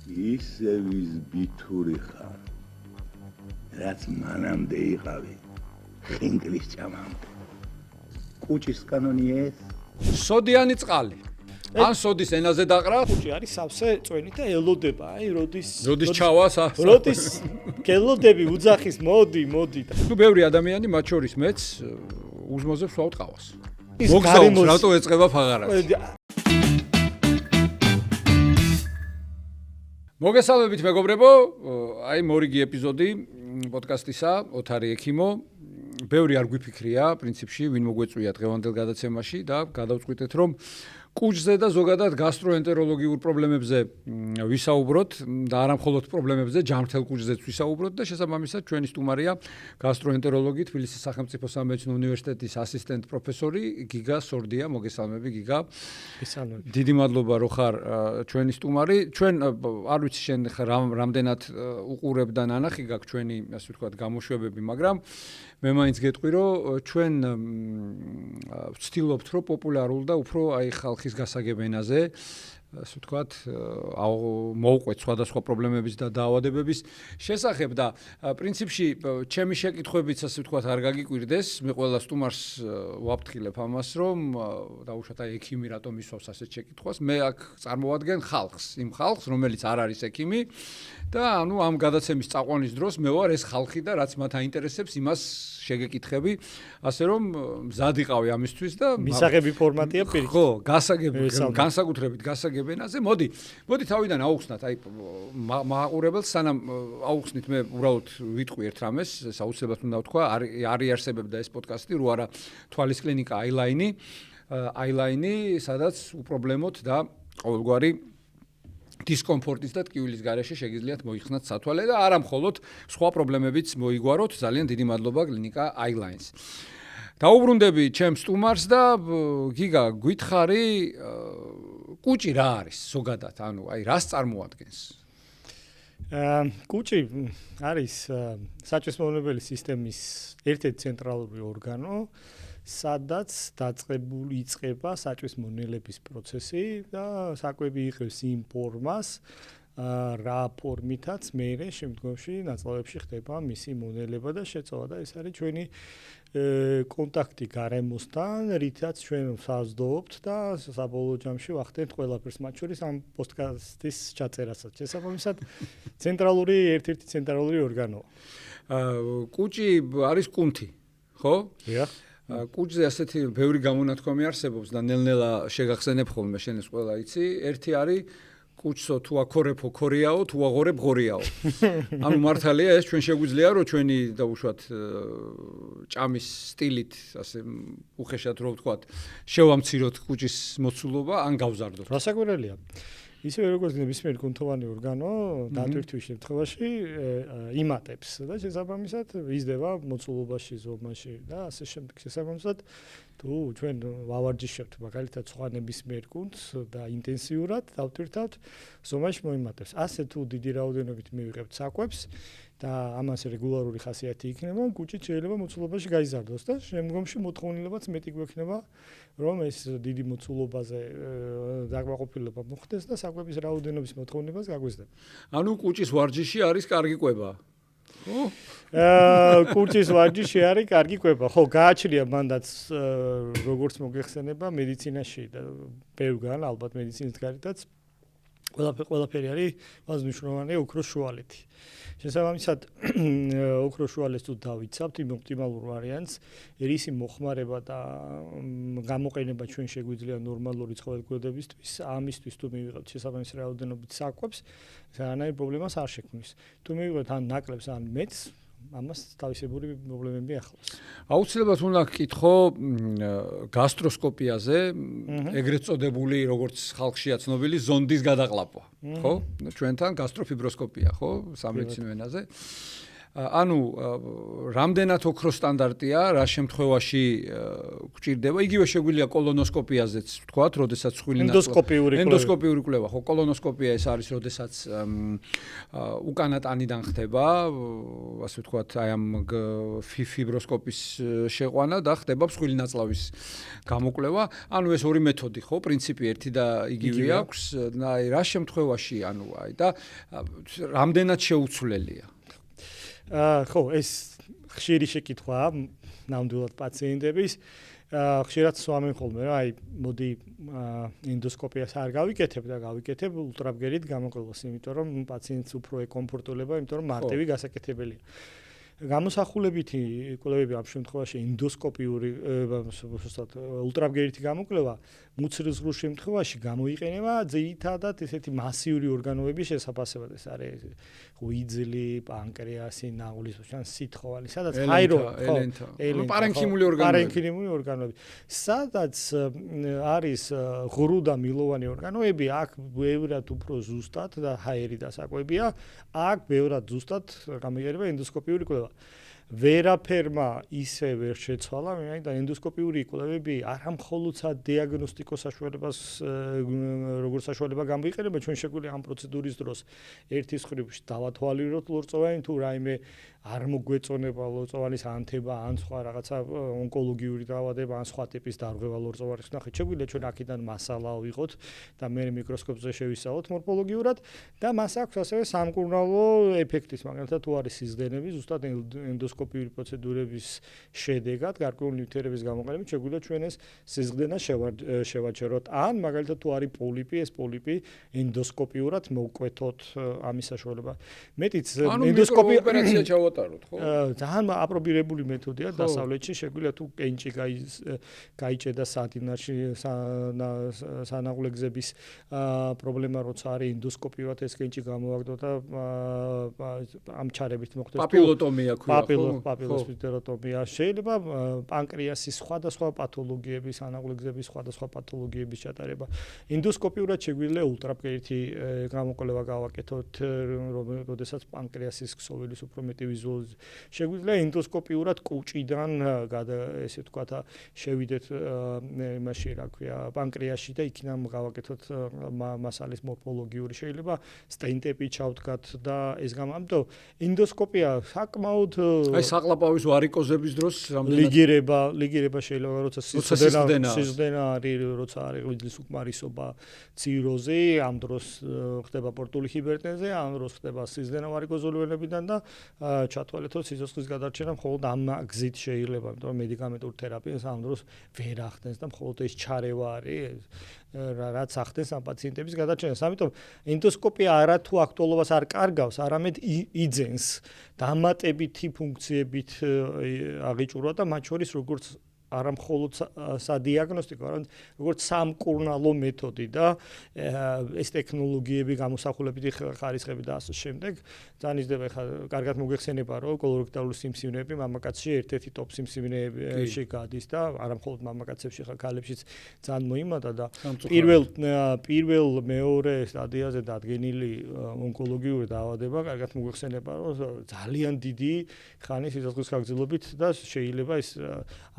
ისე ვის ბითური ხარ, რაც მანამდე იყავი ხინკლის ჭამამდე. კუჭის კანონი ეს? სოდიანი წყალი. ან სოდის ენაზე დაყრა? კუჭი არის სავსე წვენი და ელოდება, აი როდის ჩავას როდის გელოდები უძახის მოდი და თუ ბევრი ადამიანი მათ შორის მეც უზმოზე ვსვავ ტყავას. მოგზაურს რატო ეწყება ფაღარაკი? მოგესალმებით მეგობრებო, აი მორიგი ეპიზოდი პოდკასტისა ოთარი ექიმო. ბევრი არ გვიფიქრია, პრინციპში, ვინ მოგვეწვია დღევანდელ გადაცემაში და გადავწყვიტეთ, რომ კუჭზე და ზოგადად გასტროენტეროლოგიურ პრობლემებზე ვისაუბროთ და არა მხოლოდ პრობლემებზე, ჯანმრთელ კუჭზეც ვისაუბროთ და შესაბამისად ჩვენი სტუმარია გასტროენტეროლოგი თბილისის სახელმწიფო სამედიცინო უნივერსიტეტის ასისტენტ პროფესორი გიგა სორდია. მოგესალმები გიგა. მოგესალმებით. დიდი მადლობა რომ ხარ ჩვენი სტუმარი. ჩვენ არ ვიცი შენ რამდენად უყურებ და ნანახი გაქვს ჩვენი ასე ვთქვათ გამოშვებები, მაგრამ მე მაინც გეტყვი რომ ჩვენ ვცდილობთ რომ პოპულარულ და უფრო აი ხალხის გასაგებ ენაზე ასე ვთქვათ მოვყვეთ სხვადასხვა პრობლემების და დაავადებების შესახებ და პრინციპში ჩემი შეკითხვებიც ასე ვთქვათ არ გაგიკვირდეს. მე ყველა სტუმარს ვაფრთხილებ ამას რომ დაუშვათ აი ექიმი რატომ ისვავს ასეთ შეკითხვას. მე აქ წარმოვადგენ ხალხს, იმ ხალხს რომელიც არ არის ექიმი და ანუ ამ გადაცემის წაყვანის დროს მე ვარ ეს ხალხი და რაც მათ აინტერესებს იმას შეგეკითხები, ასე რომ მზად იყავი ამისთვის და მისაღები ფორმატია პირიქით. ხო, განსაკუთრებით გასაგებ ენაზე. მოდი თავიდან აუხსნათ, აი მაყურებელს სანამ აუხსნით მე უბრალოდ ვიტყვი ერთ რამეს, ეს აუცილებლად უნდა ვთქვა, არ იარსებებდა ეს პოდკასტი, რო არა თვალის კლინიკა აილაინი, სადაც უპრობლემოთ და ყოველგვარი დისკომფორტის და ტკივილის გარეშე შეგიძლიათ მოიხსნათ სათვალე და არა მხოლოდ სხვა პრობლემებიც მოიგვაროთ. ძალიან დიდი მადლობა კლინიკა აილაინს. დაუბრუნდები ჩემს სტუმარს და გიგა გითხარი კუჭი რა არის ზოგადად, ანუ აი რას წარმოადგენს? კუჭი არის საჭესმოვნებელი სისტემის ერთ-ერთი ცენტრალური ორგანო, სადაც იწყება საჭესმონელების პროცესი და საკვები იღებს იმ ფორმას, რა ფორმითაც მერე შემდგომში ნაწლავებში ხდება მისი მონელება და შეწოვა და ეს არის ჩვენი კონტაქტი გარემოსთან, რითაც ჩვენ ვსაზრდობთ და საბოლოო ჯამში ვახდენთ ყველაფერს, მათ შორის ამ პოდკასტის ჩაწერასაც. შესაბამისად, ერთ-ერთი ცენტრალური ორგანოა. კუჭი არის კუნთი, ხო? დიახ. კუჭზე ასეთი ბევრი გამონათქვამი არსებობს და ნელ-ნელა შეგახსენებ ხოლმე შენ ეს ყველა იცი. ერთი არის კუჭსო თუ აქორეფო ქორიაო, თუ აღორებ ღორიაო. ანუ მართალია ეს ჩვენ შეგვიძლია რომ ჩვენი დაუშვათ ჭამის სტილით ასე უხეშად რო ვთქვათ, შევამციროთ კუჭის მოცულობა ან გავზარდოთ. რასაკვირველია. ისევე როგორც ნებისმიერ კუნთოვანი ორგანო დატვირთვის შემთხვევაში იმატებს და შესაბამისად იზრდება მოცულობაში, ზომაში და ასე შემდეგ. შესაბამისად თუ ჩვენ ვავარჯიშებთ მაგალითად სხვა ნებისმიერ კუნთს და ინტენსიურად დავტვირთავთ, ზომაში მოიმატებს. ასე თუ დიდი რაოდენობით მივიღებთ საკვებს და ამას რეგულარული ხასიათი იქნება, კუჭით შეიძლება მოცულობაში გაიზარდოს და შემდგომში მოთხოვნილებაც მეტი გვექნება, რომ ეს დიდი მოცულობაზე დაკმაყოფილება მოხდეს და საკვების რაოდენობის მოთხოვნებას გაგვიზრდება. ანუ კუჭის ვარჯიში არის კარგი კვება. ხო? კუჭის ვარჯიში არის კარგი კვება. ხო, გააჩნია მანდაც როგორც მოგეხსენება მედიცინაში და ბევრგან ალბათ მედიცინის გარითაც ყველაფერი არის ყველაზე მნიშვნელოვანია ოქროს შუალეთი. შესაბამისად ოქროს შუალეთს თუ დავიცავთ იმ ოპტიმალურ ვარიანტს, რისი მოხმარება და გამოყენება ჩვენ შეგვიძლია ნორმალური ცხოველკვედებისთვის, ამისთვის თუ მივიღებთ შესაბამის რაოდენობით საკვებს, არანაირ პრობლემას არ შექმნის. თუ მივიღებთ ან ნაკლებს ან მეტს, ამას თავისებური პრობლემები ახლავს. აუცილებლად უნდა გკითხო გასტროსკოპიაზე, ეგრეთ წოდებული, როგორც ხალხშია ცნობილი, ზონდის გადაყლაპვა, ხო? ჩვენთან გასტროფიბროსკოპია, ხო? სამედიცინო ენაზე. ანუ რამდენად ოქროს სტანდარტია, რა შემთხვევაში გვჭირდება? იგივე შეგვიძლია კოლონოსკოპიაზეც ვთქვათ, როდესაც სხვილი ენდოსკოპიური კვლევა, ხო, კოლონოსკოპია ეს არის, როდესაც უკანა ტანიდან ხდება, ასე ვთქვათ, აი ამ ფიბროსკოპის შეყვანა და ხდება მსხვილი ნაწლავის გამოკვლევა. ანუ ეს ორი მეთოდი, ხო, პრინციპი ერთი და იგივე აქვს. აი რა შემთხვევაში, ანუ აი და რამდენად შეუცვლელია? ხო, ეს ხშირი შეკითხვაა ნამდვილად პაციენტების. ხშირად სვამენ ხოლმე რა, აი მოდი ენდოსკოპიას არ გავიკეთებ და გავიკეთებ ულტრაბგერით გამოკვლევას, იმიტომ რომ პაციენტს უფრო ეკომფორტულება, იმიტომ რომ მარტივი გასაკეთებელია. გამოსახულებითი კვლევები ამ შემთხვევაში ენდოსკოპიური ულტრაბგერითი გამოკვლევა მუცრისღრუს შემთხვევაში გამოიყენება ძირითადად ესეთი მასიური ორგანოების შესაფასებად. ეს არის ღვიძლი, პანკრეასი, ნაღვლის სითხოვანი, სადაც პარენქიმული ორგანოები. სადაც არის ღრუ და მილოვანი ორგანოები, აქ ბევრად უფრო ზუსტად და ჰაერი დასაკვებია, აქ ბევრად ზუსტად გამოიყენება ენდოსკოპიური კვლევა. ვერაფერმა ისე ვერ შეცვალა, და ენდოსკოპიური კვლევები არა მხოლოდ სადიაგნოსტიკო საშუალებას როგორც საშუალება გამოიყენება, ჩვენ შეგვიძლია ამ პროცედურის დროს ერთის მხრივ დავათვალიეროთ ლორწოვანი თუ რაიმე არ მოგვეწონება ლორწოვანის ანთება, ან სხვა რაღაცა ონკოლოგიური დაავადება, ან სხვა ტიპის დარღვევა ლორწოვანის ნახეთ. შეგვიძლია ჩვენ აქედან მასალა ვიღოთ და მე მიკროსკოპზე შევისწავლოთ მორფოლოგიურად და მას აქვს ასევე სამკურნალო ეფექტის, მაგალითად თუ არის სიზდენები, ზუსტად ენდოსკოპიური პროცედურების შედეგად, გარკვეული ნივთიერების გამოყენებით შეგვიძლია ჩვენ ეს სიზდენა შევაჩეროთ. ან მაგალითად თუ არის პოლიპი, ეს პოლიპი ენდოსკოპიურად მოვკვეთოთ ამის საშუალება. მეტიც ენდოსკოპი ოპერაცია ჩავატაროთ, ხო? ძალიან აპრობირებული მეთოდია დასავლეთში, შეგვიძლია თუ კენჭი გაიჭედა სადინარში სანაღვლეგზების პრობლემა როცა არის ენდოსკოპიურად ეს კენჭი გამოვაგდო და ამ ჩარებით მოხდეს პაპილოტომია ქვია, პაპილოსპიროტომია. შეიძლება პანკრეასის სხვადასხვა პათოლოგიების, სანაღვლეგზების სხვადასხვა პათოლოგიების ჩატარება. ენდოსკოპიურად შეგვიძლია ულტრაბგერითი გამოკვლევა გავაკეთოთ, როდესაც პანკრეასის ქსოვილის უფრო მეტი ვიზუალიზ. შეგვიძლია ენდოსკოპიურად კუჭიდან ესე ვთქვათ, შევიდეთ იმაში, რა ქვია, პანკრეასში და იქიდან გავაკეთოთ მასალის მორფოლოგიური. შეიძლება სტენტები ჩავდგათ და ეს ამიტომ ენდოსკოპია საკმაოდ აი საყლაპავის ვარიკოზების დროს რამდენად ლიგირება შეიძლება, როცა სიზდენა არის, როცა არის ღვიძლის უკმარისობა, ციროზი, ამ დროს ხდება პორტული ჰიპერტენზია, ამ დროს ხდება სიზდენა ვარიკოზული ვენებიდან და ჩათვალეთო სიცოცხლის გადარჩენა მხოლოდ ამ გზით შეიძლება, იმიტომ რომ მედიკამენტურ თერაპიას ამ დროს ვერ ახდენს და მხოლოდ ეს ჩარევა არის რაც ახდენს ამ პაციენტების გადარჩენას. ამიტომ ენდოსკოპია არათუ აქტუალობას არ კარგავს, არამედ იძენს დამატებითი ფუნქციებით აღიჭურვა და მათ შორის როგორც არა მხოლოდ სადიაგნოსტიკო, არამედ როგორც სამკურნალო მეთოდი და ეს ტექნოლოგიები, გამოსახულებითი ხარისხები და ასე შემდეგ. ძალიან იზრდება ხა კარგად მოგეხსენება, რომ კოლორექტალური სიმსივნეები მამაკაცში ერთ-ერთი ტოპ სიმსივნეებში გადის და არა მხოლოდ მამაკაცებში, ხა ქალებშიც ძალიან მოიმატა და პირველ მეორე სტადიაზე დადგენილი ონკოლოგიური დაავადება კარგად მოგეხსენება, რომ ძალიან დიდი ხანი სიცოცხლის გაგრძელებით და შეიძლება ეს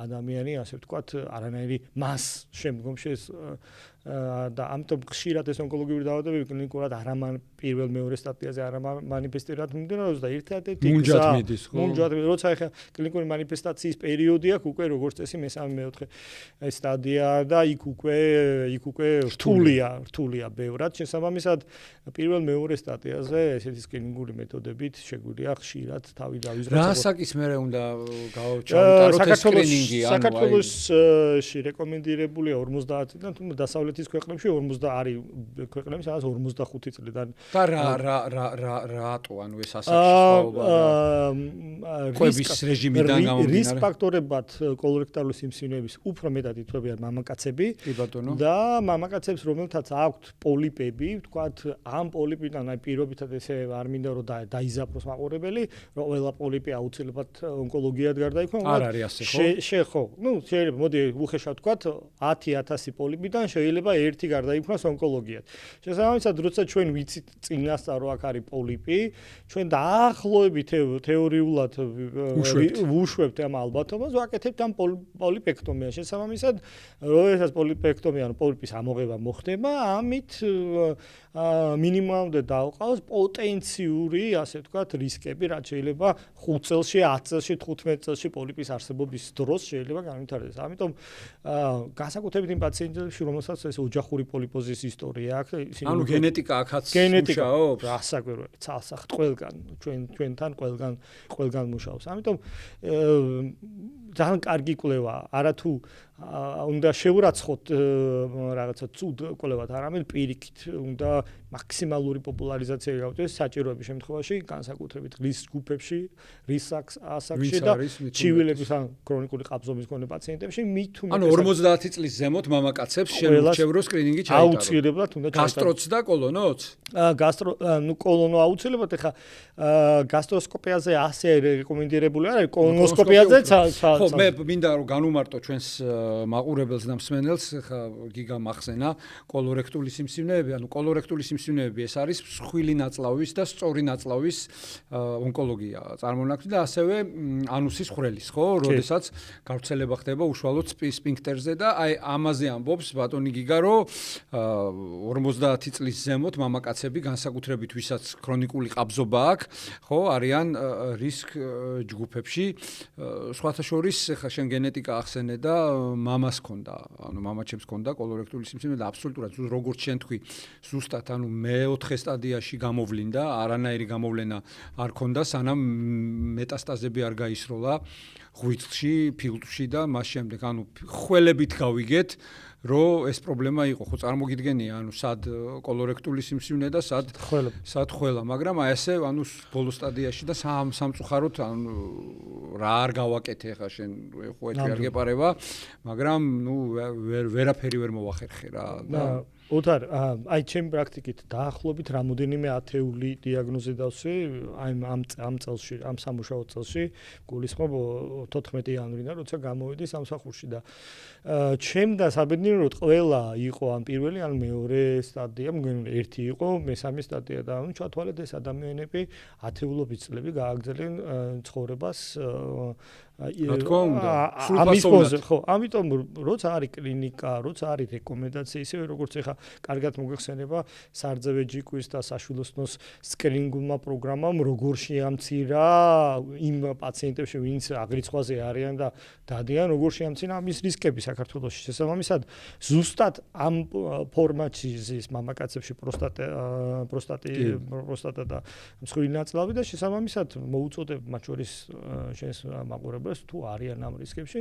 ადამიანი ასე ვთქვათ, არანაირი მას შემდგომში ეს და ამიტომ ხშირად ეს ონკოლოგიური დაავადებები კლინიკურად არა პირველ მეორე სტადიაზე არა მანიფესტირად მიმდინარეობს და ერთადერთი მუნჯად როცა ახლა კლინიკური მანიფესტაციის პერიოდი აქვს უკვე როგორც წესი მესამე მეოთხე სტადია და იქ უკვე რთულია ბევრად შესაბამისად პირველ მეორე სტადიაზე ესეთი კლინიკური მეთოდებით შეგვიძლია ხშირად თავი დავიზროთ. რა საკის მერე უნდა გავჩავთაროთ ეს სკრინინგი, ანუ საქართველოში რეკომენდირებულია 50-დან, თუმცა დასავლეთის ქვეყნებში 50 არის ქვეყნები, სადაც 45 წლიდან და რატო, ანუ ეს ასაკში სხვაობა ყვების რეჟიმიდან გამომდინარე. რისკ ფაქტორებად კოლორექტალური სიმსივნეების უფრო მეტად ითვლებიან მამაკაცები და მამაკაცებს რომელთაც აქვთ პოლიპები, ვთქვათ, ამ პოლიპიდან აი პირობითად ესე არ მინდა რომ დაიზაფროს მაყურებელი, რომ ყველა პოლიპი აუცილებლად ონკოლოგიად გარდაიქმნა. არ არის ასე, ხო? ხო, შეიძლება მოდი უხეშად ვთქვათ 10,000 პოლიპიდან შეიძლება შეიძლება ერთი გარდაიქმნას ონკოლოგიად. შესაბამისად, როცა ჩვენ ვიცით წინასწარ აქ არის პოლიპი, ჩვენ დაახლოებით თეორიულად ვუშვებთ ამ ალბათობას, ვაკეთებთ ამ პოლიპექტომიას. შესაბამისად, როდესაც პოლიპექტომია, ანუ პოლიპის ამოღება მოხდება, ამით მინიმუმამდე დავყავს პოტენციური, ასე ვთქვათ, რისკები, რაც შეიძლება 5 წელში, 10 წელში, 15 წელში პოლიპის არსებობის დროს შეიძლება განვითარდეს. ამიტომ განსაკუთრებით იმ პაციენტებში, რომელსაც ეს ოჯახური პოლიპოზის ისტორია აქვს, ანუ გენეტიკა აქაც მუშაობს? რასაკვირველია, ცალსახად ყველგან, ჩვენთან ყველგან მუშაობს. ამიტომ ძალიან კარგი კვლევა, არათუ უნდა შევრაცხოთ რაღაცა ცუდ კვლევად, არამედ პირიქით უნდა მაქსიმალური პოპულარიზაცია გავწიოს საჭიროების შემთხვევაში, განსაკუთრებით რისკ ჯგუფებში, რისკ ასაკში და ჩივილების ან ქრონიკული ყაბზობის მქონე პაციენტებში, მით უმეტესად. ანუ 50 წლის ზემოთ მამაკაცებს შემოჩევრო სკრინინგი ჩაიტარო. აუცილებლად უნდა ჩაიტარო. გასტროც და კოლონოც? კოლონო აუცილებლად, ეხლა გასტროსკოპიაზე ასე რეკომენდირებული არ არის, კოლონოსკოპიაზეც ხო, მე მინდა რომ განუმარტო ჩვენს მაყურებელს და მსმენელს, ხა გიგა მახსენა კოლორექტული სიმსივნეები, ანუ კოლორექტული სიმსივნეები ეს არის მსხვილი ნაწლავის და სწორი ნაწლავის ონკოლოგია წარმონაქმნი და ასევე ანუსის ხვრელის, ხო, როდესაც გავრცელება ხდება უშუალოდ სფინქტერზე და აი ამაზე ამბობს ბატონი გიგა, რომ 50 წლის ზემოთ მამაკაცები განსაკუთრებით ვისაც ქრონიკული ყაბზობა აქვს, ხო, არიან რისკ ჯგუფებში. სხვათა შორის, ხა შენ გენეტიკა ახსენე და მამას ქონდა, ანუ მამაჩემს ქონდა კოლორექტული სიმსივნე და აბსოლუტურად როგორც შენ თქვი, ზუსტად ანუ მე-4 სტადიაში გამოვლინდა, არანაირი გამოვლენა არ ქონდა, სანამ მეტასტაზები არ გაისროლა ღვიძლში, ფილტვში და მას შემდეგ, ანუ ხველებით გავიგეთ, რომ ეს პრობლემა იყო, ხო წარმოგიდგენია, ანუ სად კოლორექტული სიმსივნე და სად ხველა, მაგრამ აი ესე, ანუ ბოლო სტადიაში და სამწუხაროდ, ანუ რა არ გავაკეთე ხა შენ ხო ეს არ გეპარება, მაგრამ ნუ ვერაფერი ვერ მოვახერხე რა და ოთარ, აი ჩემი პრაქტიკით დაახლოებით რამოდენიმე ათეული დიაგნოზი დავსვი, აი ამ წელში, ამ სამუშაო წელში, გულისხმობ 14 იანვრიდან, როცა გამოვიდი სამსახურში და ჩემდა საბედნიეროდ ყველა იყო ან პირველი, ან მეორე სტადია, მგონი ერთი იყო, მესამე სტადია და ანუ ჩათვალეთ ეს ადამიანები ათეულობით წლები გააგრძელებენ ცხოვრებას რა თქმა უნდა, ამის ფონზე, ხო, ამიტომ როცა არის კლინიკა, როცა არის რეკომენდაცია, ისევე როგორც ეხა კარგად მოგეხსენება სარძევე ჯიკვის და საშვილოსნოს სკრინინგულმა პროგრამამ როგორ შეამცირა იმ პაციენტებში, ვინც აგრიცხვაზე არიან და დადიან, როგორ შეამცირა ამის რისკები საქართველოში. შესაბამისად, ზუსტად ამ ფორმატში ზის მამაკაცებში პროსტატა და მსხვილი ნაწლავი და შესაბამისად მოუწოდებ მათ შორის შენს მაყურებელს თუ არიან ამ რისკებში,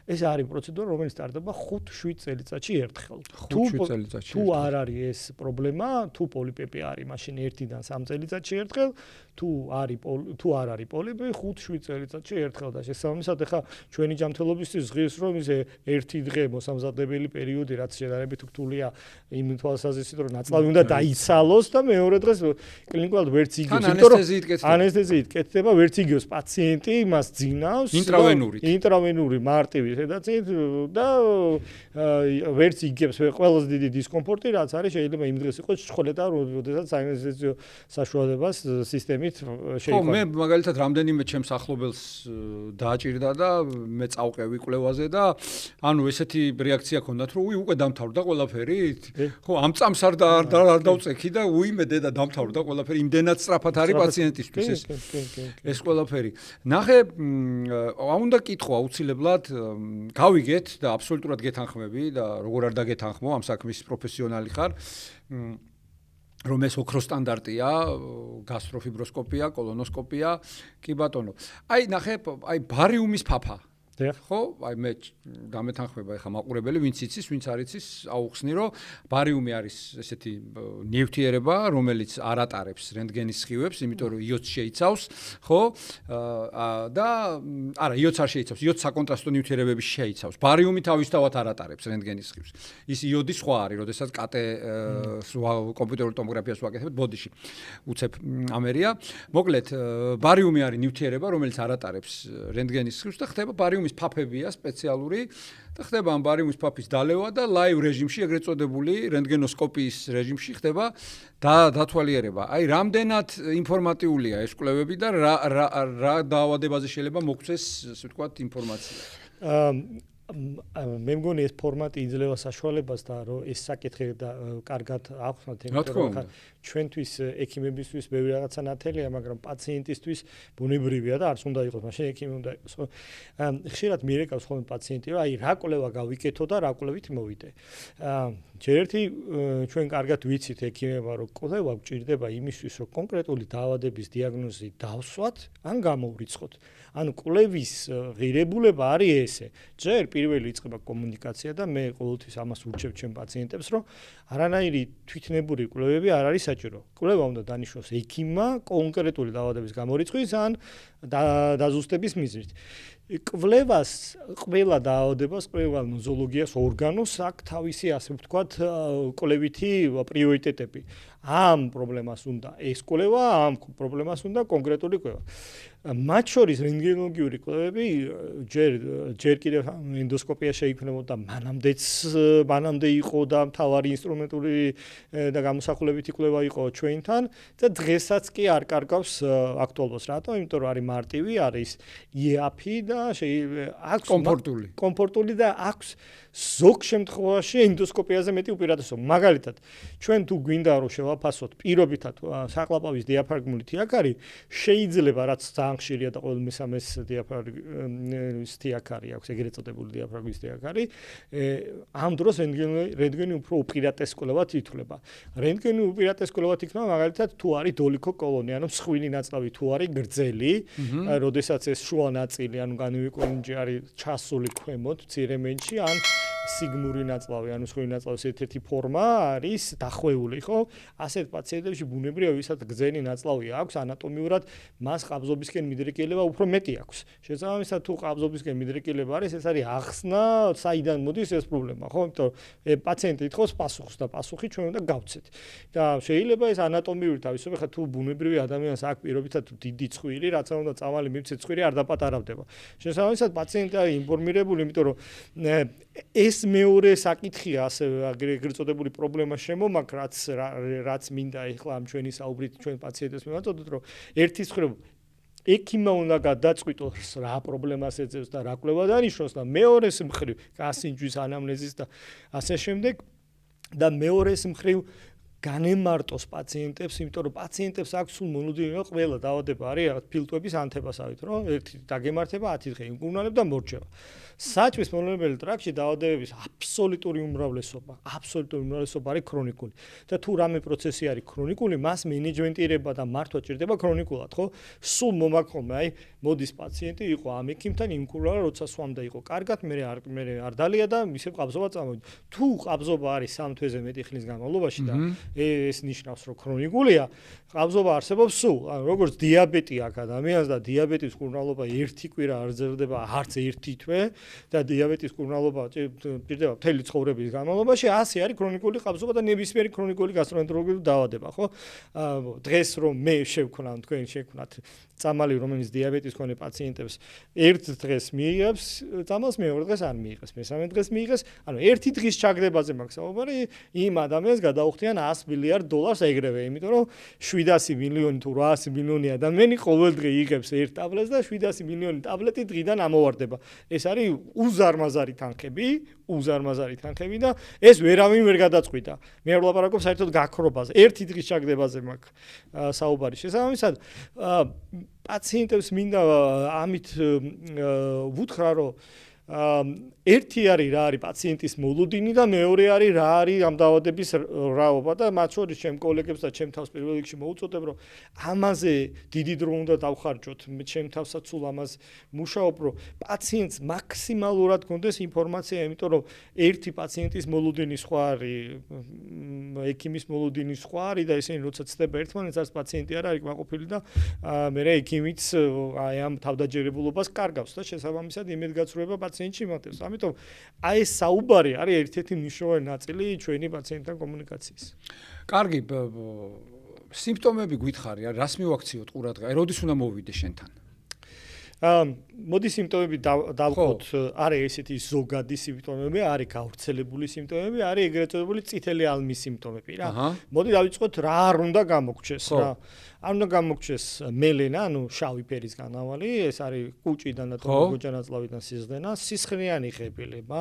ეს არის პროცედურა, რომელიც ტარდება 5-7 წელიწადში ერთხელ. თუ არ არის ეს პრობლემა, თუ პოლიპები არის, მაშინ 1-დან 3 წელიწადში ერთხელ, თუ არ არის პოლიპი, 5-7 წელიწადში ერთხელ და შესაბამისად ეხა ჩვენი ჯანმრთელობისთვის ღირს რომ ისე ერთი დღე მოსამზადებელი პერიოდი, რაც შედარებით რთულია იმ თვალსაზრისით, რომ ნაწლავი უნდა დაიცალოს და მეორე დღეს კლინიკურად ვერც იგებს, იმიტომ რომ ანესთეზიით კეთდება, ვერც იგებს პაციენტი, იმას ძინავს ინტრავენური მარტივი სედაციით და ვერც იგებს ყველაზე დიდი დისკომფორტი, რაც არის, შეიძლება იმ დღეს იყოს ჩხოლეტა, როდესაც საინვესტიციო საშუალებას სისტემით შეიქმნა. ხო, მე მაგალითად რამდენიმე ჩემს ახლობელს დააჭირდა და მე წავყევი კვლევაზე და ანუ ესეთი რეაქცია ჰქონდათ, რომ უკვე დამთავრდა ყველაფერი. ხო, ამ წამს არ დავწექი და მე დედა დამთავრდა ყველაფერი, იმდენად სწრაფად არის პაციენტისთვის ეს ყველაფერი. ნახე, უნდა კითხვა აუცილებლად გავიგეთ და აბსოლუტურად გეთანხმები და როგორ არ დაგეთანხმო, ამ საქმის პროფესიონალი ხარ. რომ ეს ოქროს სტანდარტია, გასტროფიბროსკოპია, კოლონოსკოპია, კი ბატონო. აი ნახე, აი ბარიუმის ფაფა. ხო, აი მე დამეთანხმება ეხა მაყურებელი, ვინც იცის, ვინც არ იცის, აუხსნი, რომ ბარიუმი არის ესეთი ნივთიერება, რომელიც არ ატარებს რენტგენის სხივებს, იმიტომ რომ იოდს შეიცავს, ხო? და არა, იოდს არ შეიცავს, იოდს საკონტრასტო ნივთიერებები შეიცავს. ბარიუმი თავისთავად არ ატარებს რენტგენის სხივს. ის იოდი სხვა არის, როდესაც კატე კომპიუტერულ ტომოგრაფიას ვაკეთებთ ბოდიში. უცებ ამერია. მოკლედ, ბარიუმი არის ნივთიერება, რომელიც არ ატარებს რენტგენის სხივს და ხდება ბარიუმი ბარიუმის ფაფებია სპეციალური და ხდება ამ ბარიუმის ფაფის დალევა და ლაივ რეჟიმში, ეგრეთ წოდებული რენტგენოსკოპიის რეჟიმში ხდება დათვალიერება. აი, რამდენად ინფორმატიულია ეს კვლევები და რა დაავადებაზე შეიძლება მოგვცეს, ასე ვთქვათ, ინფორმაცია. მე მგონი ეს ფორმატი იძლევა საშუალებას და რომ ეს საკითხი და კარგად აღვხსნათ, იმიტომ რომ ჩვენთვის ექიმებისთვის ბევრი რაღაცა ნათელია, მაგრამ პაციენტისთვის ბუნებრივია და არც უნდა იყოს, მაშინ ექიმი უნდა იყოს, ხო? ხშირად მიერეკავს ხოლმე პაციენტი, რომ აი რა კვლევა გავიკეთო და რა კვლევით მოვიდე. ჯერ ერთი ჩვენ კარგად ვიცით ექიმებმა, რომ კვლევა გვჭირდება იმისთვის, რომ კონკრეტული დაავადების დიაგნოზი დავსვათ, ან გამოვრიცხოთ. ანუ კვლევის ღირებულება არის ესე. ჯერ პირველი იწყება კომუნიკაცია და მე ყოველთვის ამას ურჩევ ჩემ პაციენტებს, რომ არანაირი თვითნებური კვლევები არ არის საჭირო. კვლევა უნდა დანიშნოს ექიმმა კონკრეტული დაავადების გამორიცხვის ან დაზუსტების მიზნით. კვლევას, ყველა დაავადებას, ყველა ნოზოლოგიას, ორგანოს აქვს თავისი, ასე ვთქვათ, კვლევითი პრიორიტეტები. ამ პრობლემას უნდა ეს კვლევა, ამ პრობლემას უნდა კონკრეტული კვლევა. მათ შორის რენტგენოლოგიური კვლევები ჯერ კიდევ ენდოსკოპია შეიქმნებოდა, მანამდე იყო და მთავარი ინსტრუმენტული და გამოსახულებითი კვლევა იყო ჩვენთან და დღესაც კი არ კარგავს აქტუალობას. რატომ? იმიტომ რომ არის მარტივი, არის იაფი და აქვს კომფორტული და აქვს ზოგ შემთხვევაში ენდოსკოპიაზე მეტი უპირატესობა. მაგალითად, ჩვენ თუ გვინდა რომ შევაფასოთ პირობითად საყლაპავის დიაფრაგმული თიაქარი, შეიძლება რაც ძალიან ხშირია და ყოველ მესამეს დიაფრაგმის თიაქარი აქვს, ეგრეთ წოდებული დიაფრაგმის თიაქარი, ამ დროს რენტგენი უფრო უპირატეს კვლევად ითვლება. რენტგენი უპირატეს კვლევად იქნება მაგალითად თუ არის დოლიქო კოლონი, ანუ მსხვილი ნაწლავი თუ არის გრძელი, როდესაც ეს შუა ნაწილი, ანუ განივიკონიჯი არის ჩასული ქვემოთ, მცირემენში, ან სიგმური ნაწლავი, ანუ მსხვილი ნაწლავის ერთ-ერთი ფორმა არის დახვეული, ხო? ასეთ პაციენტებში ბუნებრივია, ვისაც გრძელი ნაწლავი აქვს, ანატომიურად მას ყაბზობისკენ მიდრეკილება უფრო მეტი აქვს. შესაბამისად, თუ ყაბზობისკენ მიდრეკილება არის, ეს არის ახსნა, საიდან მოდის ეს პრობლემა, ხო? იმიტომ რომ პაციენტი ითხოვს პასუხს და პასუხი ჩვენ უნდა გავცეთ. და შეიძლება ეს ანატომიური თავისუფლება, ხა თუ ბუნებრივი ადამიანს აქვს პირობითად დიდი ცხვირი, რაც უნდა წამალი მივცეთ ცხვირი არ დაპატარავდება. შესაბამისად, პაციენტი არის ინფორმირებული, იმიტომ რომ ეს მეორე საკითხია, ასე ეგრეთ წოდებული პრობლემა შემომაქ, რაც მინდა ეხლა ამ ჩვენი საუბრით ჩვენ პაციენტებს მივაწოდოთ, რომ ერთი მხრივ ექიმმა უნდა გადაწყვიტოს რა პრობლემას ეძებს და რა კვლევა დანიშნოს და მეორეს მხრივ გასინჯვის ანამნეზის და ასე შემდეგ და მეორეს მხრივ განემარტოს პაციენტებს, იმიტომ რომ პაციენტებს აქვს სულ მონოდინო ყველა დაავადება არის რაღაც ფილტვების ანთებასავით, რომ ერთი დაგემართება 10 დღე იმკურნალებ და მორჩება. საჭმის მონონებელი ტრაქტში დაავადებების აბსოლუტური უმრავლესობა არის ქრონიკული. და თუ რამე პროცესი არის ქრონიკული, მას მენეჯმენტირება და მართვა ჭირდება ქრონიკულად, ხო? სულ მომაქოლმე, აი, მოდის პაციენტი, იყო ამ ექიმთან იმკურნალა, როცა სვამდა იყო კარგად, მე არ დალია და ისევ ყაბზობა წამოვიდა. თუ ყაბზობა არის 3 თვეზე მეტი ხნის განმავლობაში და ეს ნიშნავს, რომ ქრონიკულია, ყაბზობა არსებობს სულ, როგორც დიაბეტი აქვს ადამიანს და დიაბეტის მკურნალობა 1 კვირა არ ძლდება, არც 1 თვე და დიაბეტის მკურნალობა ჭირდება მთელი ცხოვრების განმავლობაში, ასე არის ქრონიკული ყაბზობა და ნებისმიერი ქრონიკული გასტროენტეროლოგიური დაავადება, ხო? დღეს რომ მე შევქნა, თქვენ შევქნათ წამალი, რომელიც დიაბეტის მქონე პაციენტებს ერთ დღეს მიიღებს, წამალს მეორე დღეს არ მიიღებს, მესამე დღეს მიიღეს, ანუ ერთი დღის ჩაგდებაზე მაქვს საუბარი, იმ ადამიანს გადაუხდიან $100 მილიარდ ეგრევე, იმიტომ რომ 700 მილიონი თუ 800 მილიონი ადამიანი ყოველ დღე იღებს ერთ ტაბლეტს და 700 მილიონი ტაბლეტი დღიდან ამოვარდება. ეს არის უზარმაზარი თანხები და ეს ვერავინ ვერ გადაწყვიტა. მე არ ვლაპარაკობ საერთოდ გაქრობაზე, ერთი დღის ჩაგდებაზე მაქვს საუბარი. შესაბამისად, პაციენტებს მინდა ამით ვუთხრა, რომ ერთი არის რა არის პაციენტის მოლოდინი და მეორე არის რა არის ამ დაავადების რაობა და მათ შორის ჩემ კოლეგებს და ჩემ თავს პირველ რიგში მოუწოდებ, რომ ამაზე დიდი დრო უნდა დავხარჯოთ, ჩემ თავსაც სულ ამას მუშაობ, რომ პაციენტს მაქსიმალურად გქონდეს ინფორმაცია, იმიტომ რომ ერთი პაციენტის მოლოდინი სხვა არის, ექიმის მოლოდინი სხვა არის და ესენი როცა ცდება ერთმანეთს, არც პაციენტი არ არის კმაყოფილი და მე ექიმიც აი ამ თავდაჯერებულობას კარგავს და შესაბამისად იმედგაცრუება პაციენტში მატებს. ამიტომ აი ეს საუბარი არის ერთ-ერთი მნიშვნელოვანი ნაწილი ჩვენი პაციენტთან კომუნიკაციის. კარგი, სიმპტომები გითხარი, რას მივაქციოთ ყურადღება? როდის უნდა მოვიდე შენთან? მოდი სიმპტომები დავყოთ, არის ესეთი ზოგადი სიმპტომები, არის გავრცელებული სიმპტომები, არის ეგრეთ წოდებული წითელი ალმის სიმპტომები რა. მოდი დავიწყოთ რა არ უნდა გამოგჩეს რა. არ უნდა გამოგჩეს მელენა, ანუ შავი ფერის განავალი, ეს არის კუჭიდან და თოჯანაწლავიდან სიზდენა, სისხლიანი ღებილება,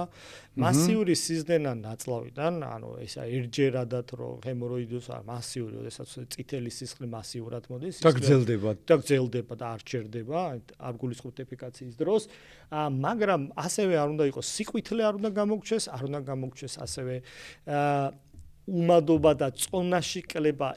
მასიური სიზდენა ნაწლავიდან, ანუ ეს ერთჯერადად რო ჰემოროიდოს მასიური, როდესაც წითელი სისხლი მასიურად მოდის, და გრძელდება და არ ჩერდება, არ გულისხმობთ ეფიკაციის დროს, მაგრამ ასევე არ უნდა იყოს სიყვითლე არ უნდა გამოგჩეს, არ უნდა გამოგჩეს ასევე უმადობა და წონაში კლება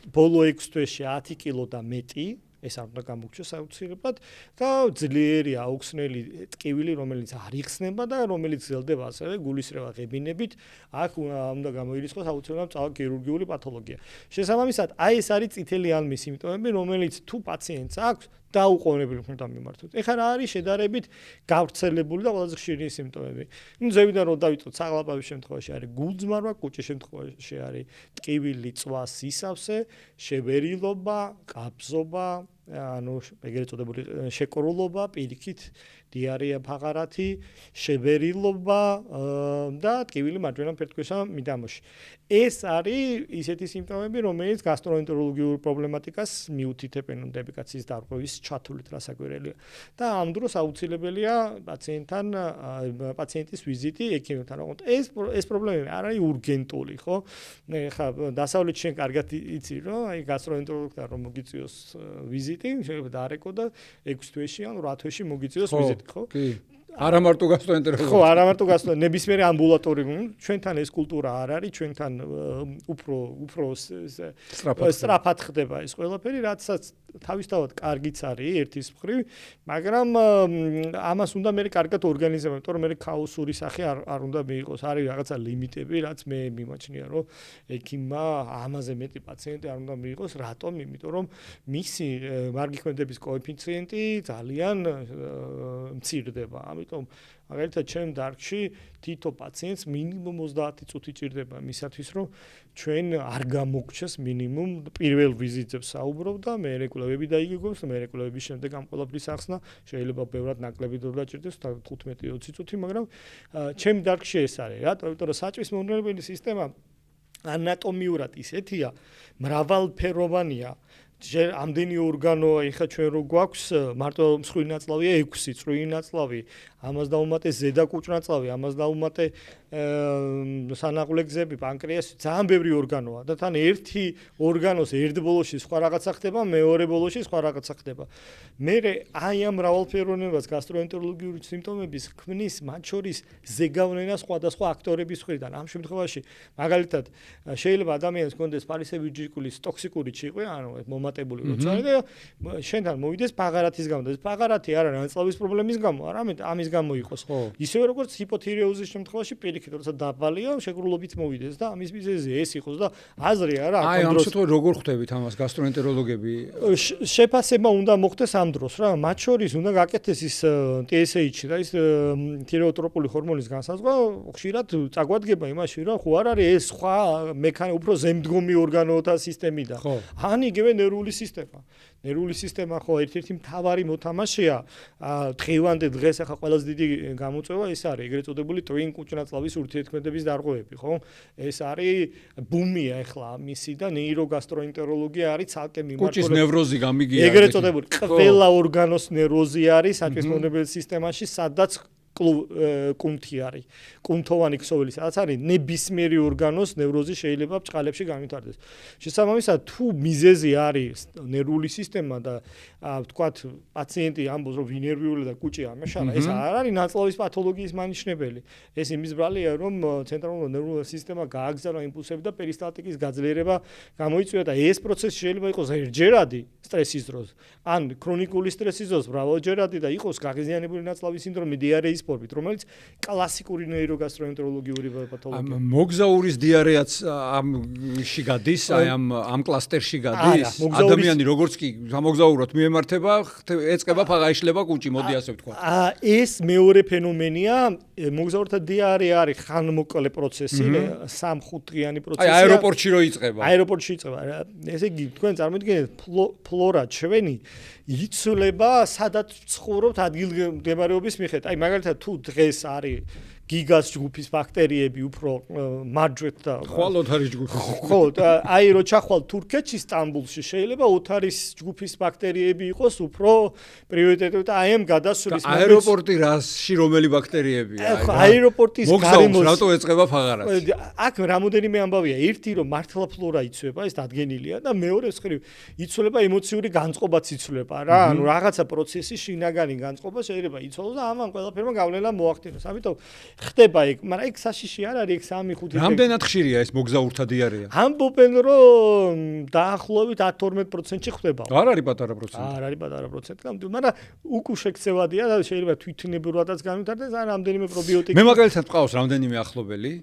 ბოლო 6 თვეში 10 კილო და მეტი, ეს არ უნდა გამოგჩეს აუცილებლად და ძლიერი აუხსნელი ტკივილი, რომელიც არ იხსნება და რომელიც გრძელდება ასევე გულისრევა ღებინებით, აქ უნდა გამოირიცხოს აუცილებლად ქირურგიული პათოლოგია. შესაბამისად, აი ეს არის წითელი ალმის სიმპტომები, რომელიც თუ პაციენტს აქვს დაუყოვნებელი უნდა მიმართოთ. ეხლა რა არის შედარებით გავრცელებული და ყველაზე ხშირი სიმპტომები? ნუ ზევიდან რომ დავიწყოთ, საღლაპავის შემთხვევაში არის გულძმარვა, კუჭის შემთხვევაში არის ტკივილი, წვა, სისავსე, შებერილობა, კაბზობა, ანუ ეგრეთ წოდებული შეკრულობა, პირიქით, დიარეა ფაღარათი, შებერილობა და ტკივილი მარჯვენა ფერდქვისა მიდამოში. ეს არის ისეთი სიმპტომები, რომელიც გასტროენტეროლოგიურ პრობლემატიკას მიუთითებენ დეპიკაციის დარღვევის ჩათვლით რასაკვირველია. და ამ დროს აუცილებელია პაციენტის ვიზიტი ექიმთან. ეს პრობლემები არ არის ურგენტული, ხო? ხა დასავლეთში შენ კარგად იცი, რომ აი გასტროენტეროლოგთან რომ მოგიწიოს ვიზიტი, შეიძლება დაარეკო და 6 თვეში ან 8 თვეში მოგიწიოს ვიზიტი, ხო? კი. არა მარტო გასტროენტეროლოგი. ხო, არა მარტო ნებისმიერი ამბულატორიული, ჩვენთან ეს კულტურა არ არის, ჩვენთან უფრო სწრაფად ხდება ეს ყველაფერი, რაცაც თავისთავად კარგიც არის ერთის მხრივ, მაგრამ ამას უნდა მე კარგად ორგანიზება, იმიტომ რომ მე ქაოსური სახე არ უნდა მიიღოს, არის რაღაცა ლიმიტები, რაც მე მიმაჩნია, რომ ექიმმა ამაზე მეტი პაციენტი არ უნდა მიიღოს, რატომ? იმიტომ რომ მისი მარგი ქმედების კოეფიციენტი ძალიან მცირდება. ამიტომ მაგალითად ჩემ დარგში თითო პაციენტს მინიმუმ 30 წუთი ჭირდება მისათვის რომ ჩვენ არ გამოგჩეს მინიმუმ პირველ ვიზიტზე საუბრობ და მე რეკვლევები დაიგეგმოს და მე რეკვლევების შემდეგ ამ ყველაფრის ახსნა შეიძლება ბევრად ნაკლები დრო დაჭირდეს 15-20 წუთი, მაგრამ ჩემ დარგში ეს არის, რატო? იმიტომ რომ საჭმის მომნელებელი სისტემა ანატომიურად ისეთია, მრავალფეროვანია. ამდენი ორგანო, ეხლა ჩვენ რო გვაქვს მარტო მსხვილი ნაწლავია 6, წვრილი ნაწლავი, ამას დაუმატე ზედა კუჭნაწლავი, ამას დაუმატე სანაყვლე გზები, პანკრეასი, ძალიან ბევრი ორგანოა და თან ერთი ორგანოს ერთ ბოლოში სხვა რაღაცა ხდება, მეორე ბოლოში სხვა რაღაცა ხდება. მე აი ამ მრავალფეროვნებას გასტროენტეროლოგიური სიმპტომების ქმნის მათ შორის ზეგავლენა სხვადასხვა აქტორების მხრიდან. ამ შემთხვევაში მაგალითად შეიძლება ადამიანს ჰქონდეს ფარისებიჯიკულის ტოქსიკური ჭიყვი, ანუ მომატებული როცა არის და შენთან მოვიდეს პაღარათის გამო და ეს პაღარათი არ არის ნაწლავის პრობლემის გამო, არამედ ამის გამო იყოს. ისევე როგორც ჰიპოთირეოზის შემთხვევაში პირიქით როცა დაბალია, შეკრულობით მოვიდეს და ამის მიზეზი ეს იყოს და აზრი არა აი ამ შემთხვევაში როგორ ხვდებით ამას გასტროენტეროლოგები? შეფასება უნდა მოხდეს ამ დროს რა, მათ შორის უნდა გაკეთდეს ის TSH და ის თირეოტროპული ჰორმონის განსაზღვრა, ხშირად წაგვადგება იმაში რა, ხო არ არის ეს სხვა უფრო ზემდგომი ორგანოთა სისტემიდან. ან იგივე ნერვული სისტემა. ნერვული სისტემა ხო ერთ-ერთი მთავარი მოთამაშეა დღევანდელ დღეს ახლა ყველაზე დიდი გამოწვევა ეს არის ეგრეთ წოდებული ტვინ კუჭნაწლავის ურთიერთქმედების დარღვევები, ხო? ეს არის ბუმია ახლა მისი და ნეიროგასტროენტეროლოგია არის ცალკე მიმართული. კუჭის ნევროზი გამიგია. ეგრეთ წოდებული ყველა ორგანოს ნევროზი არის საჭმის მომნელებელი სისტემაში, სადაც კუნთი არის, კუნთოვანი ქსოვილი, სადაც არის ნებისმიერი ორგანოს ნევროზი შეიძლება ბჭყალებში განვითარდეს. შესაბამისად, თუ მიზეზი არის ნერვული სისტემა და ვთქვათ, პაციენტი ამბობს, რომ ვინერვიული და კუჭი ამაშალა, ეს არ არის ნაწლავის პათოლოგიის მანიშნებელი. ეს იმის ბრალია, რომ ცენტრალური ნერვული სისტემა გააგზავნა იმპულსები და პერისტალტიკის გაძლიერება გამოიწვია და ეს პროცესი შეიძლება იყოს ერთჯერადი სტრესის დროს, ან ქრონიკული სტრესის დროს მრავალჯერადი და იყოს გაღიზიანებული ნაწლავის სინდრომი, დიარეის ფორმით, რომელიც კლასიკური ნეიროგასტროენტეროლოგიური პათოლოგია. მოგზაურის დიარეაც ამში გადის, აი ამ კლასტერში გადის. ადამიანი როგორც კი გამოგზაუროთ მიემართება, ეწყება ფაღაიშლება კუჭი, მოდი ასე ვთქვა. ეს მეორე ფენომენია, მოგზაურთა დიარეა არის ხანმოკლე პროცესი, 3-5 დღიანი პროცესია. აი აეროპორტში რო იწყება. აეროპორტში იწყება. ესე იგი, თქვენ წარმოიდგინეთ, ფლორა ჩვენი იცვლება, სადაც ცხოვრობთ ადგილმდებარეობის მიხედვით. აი მაგალითად თუ დღეს არის გიგას ჯგუფის ბაქტერიები უფრო მარჯვეთ და ხვალოთ არის ჯგუფი. ხო, აი რო ჩახვალ თურქეთში სტამბულში შეიძლება ოთარის ჯგუფის ბაქტერიები იყოს უფრო პრიორიტეტები და აი ამ გადასვლის აეროპორტი რასში რომელი ბაქტერიებია? ხო, აეროპორტის გარემოს რატო ეწყება ფაღარაც? აქ რამოდენიმე ამბავია. ერთი რომ მართლა ფლორა იცვლება, ეს დადგენილია და მეორე მხრივ იცვლება ემოციური განწყობაც იცვლება რა. ანუ რაღაცა პროცესი შინაგანი განწყობა შეიძლება იცვალოს და ამან ყველაფერმა გავლენა მოახდინოს. ამიტომ ხდება ეგ, მაგრამ ეგ საშიში არ არის, ეგ 3-5 რამდენად ხშირია ეს მოგზაურთა დიარეა? ამბობენ რომ დაახლოებით 10-12%-ში ხდება. არ არის პატარა პროცენტი. არ არის პატარა პროცენტი, მაგრამ უკუ შექცევადია და შეიძლება თვითნებურადაც განვითარდეს, ან რამდენიმე პრობიოტიკი. მე მაგალითად მყავს რამდენიმე ახლობელი,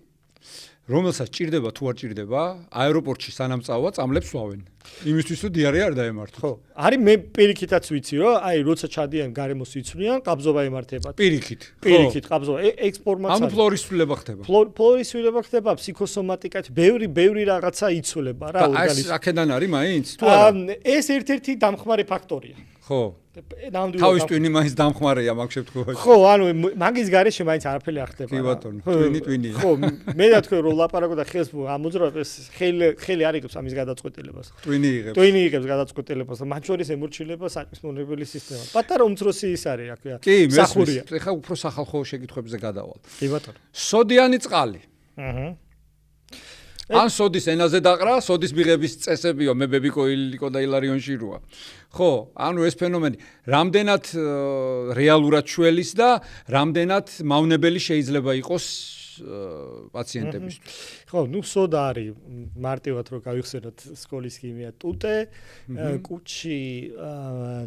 რომელსაც ჭირდება თუ არ ჭირდება, აეროპორტში სანამ წავა, წამლებს სვავენ. იმისთვის თუ დიარეა არ დაემართოს. ხო, არის მე პირიქითაც ვიცი რომ აი როცა ჩადიან გარემოს იცვლიან, ყაბზობა ემართებათ. პირიქით. პირიქით ყაბზობა, ექსპორმაცია. ანუ ფლორის ცვლილება ხდება. ფლორის ცვლილება ხდება, ფსიქოსომატიკაც, ბევრი რაღაცა იცვლება რა ორგანიზმში. და ეს აქედან არის მაინც თუ არა? ეს ერთ-ერთი დამხმარე ფაქტორია. ხო. თავის ტვინი მაინც დამხმარეა მაგ შემთხვევაში. ხო, ანუ მაგის გარეშე მაინც არაფერი არ ხდება. კი ბატონო, ტვინია. ხო, მე და თქვენ რომ ლაპარაკო და ხელს ამოძრავებს, ხელი არ იღებს ამის გადაწყვეტილებას. ტვინი იღებს. ტვინი იღებს გადაწყვეტილებას და მათ შორის ემორჩილება საჭმის მონრებელი სისტემა. პატარა უმცროსი ის არის, რა ქვია. კი, სახურია. ეხლა უფრო სახალხო შეკითხვებზე გადავალ. კი ბატონო. სოდიანი წყალი. აჰა. ან სოდის ენაზე დაყრა, სოდის მიღების წესებიო, მე ბებიკო და ილარიონში როა. ხო, ანუ ეს ფენომენი რამდენად რეალურად შველის და რამდენად მავნებელი შეიძლება იყოს პაციენტებისთვის. ხო, ნუ სოდა არის მარტივად რომ გავიხსენოთ სკოლის ქიმია ტუტე, კუჩი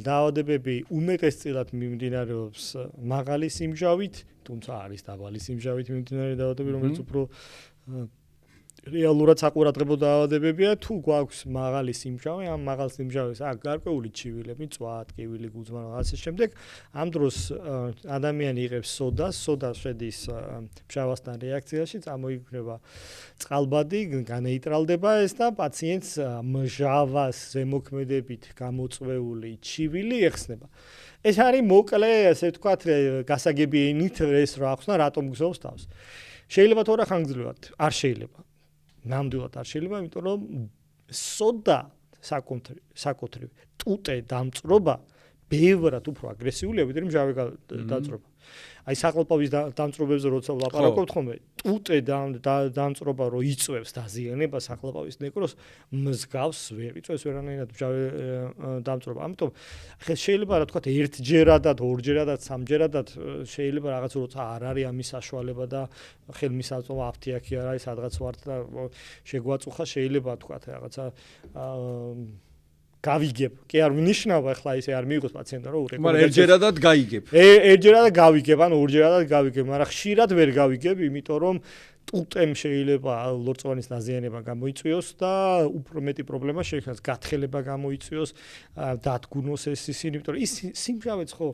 დაავადებები უმეტესწილად მიმდინარეობს მაღალი სიმჟავით, თუმცა არის დაბალი სიმჟავით მიმდინარე დაავადებები, რომელიც უფრო რეალურად საყურადღებო დაავადებებია. თუ გვაქვს მაღალი სიმჟავე, ამ მაღალ სიმჟავეს აქ გარკვეული ჩივილები, წვა, ტკივილი, გუძმა, ასე შემდეგ, ამ დროს ადამიანი იღებს სოდას, სოდა შედის ფშავასთან რეაქციაში, წამოიქმნება წყალბადი, განეიტრალდება ეს და პაციენტს მჟავას ზემოქმედებით გამოწვეული ჩივილი ეხსნება. ეს არის მოკლე, ასე ვთქვათ, გასაგები ენით ეს რა ახსნა, რატომ გზავს თავს. შეიძლება თუ არა ხანგრძლივად, არ შეიძლება. ნამდვილად არ შეიძლება, იმიტომ რომ სოდა საკუთრივ ტუტე დამწრობა ბევრად უფრო აგრესიულია, ვიდრე მჟავე დამწრობა. აი საყლაპავის დამწრობებზე როცა ვლაპარაკობთ ხოლმე, ტუტე დამწრობა რო იწვევს დაზიანებას საყლაპავის ნეკროს, მსგავს ვერ იწვევს ვერანაირად მჟავე დამწრობა. ამიტომ ახლა შეიძლება რა თქვა ერთჯერადად, ორჯერადად, სამჯერადად შეიძლება რაღაც როცა არ არის ამის საშუალება და ხელმისაწვდომი აფთიაქი არ არის, სადღაც ვართ და შეგვაწუხა შეიძლება თქვა რაღაცა გავიგებ. კი არ ვნიშნავ ახლა ისე არ მიიღოს პაციენტმა რომ მაგრამ ერთჯერადად გაიგებ. ერთჯერადად გავიგებ, ანუ ორჯერადად გავიგებ, მაგრამ ხშირად ვერ გავიგებ, იმიტომ რომ ტუტემ შეიძლება ლორწოვანის დაზიანება გამოიწვიოს და უფრო მეტი პრობლემა შეიქმნას, გათხელება გამოიწვიოს, დადგუნოს ეს ისინი, იმიტომ რომ ის სიმჟავეც ხო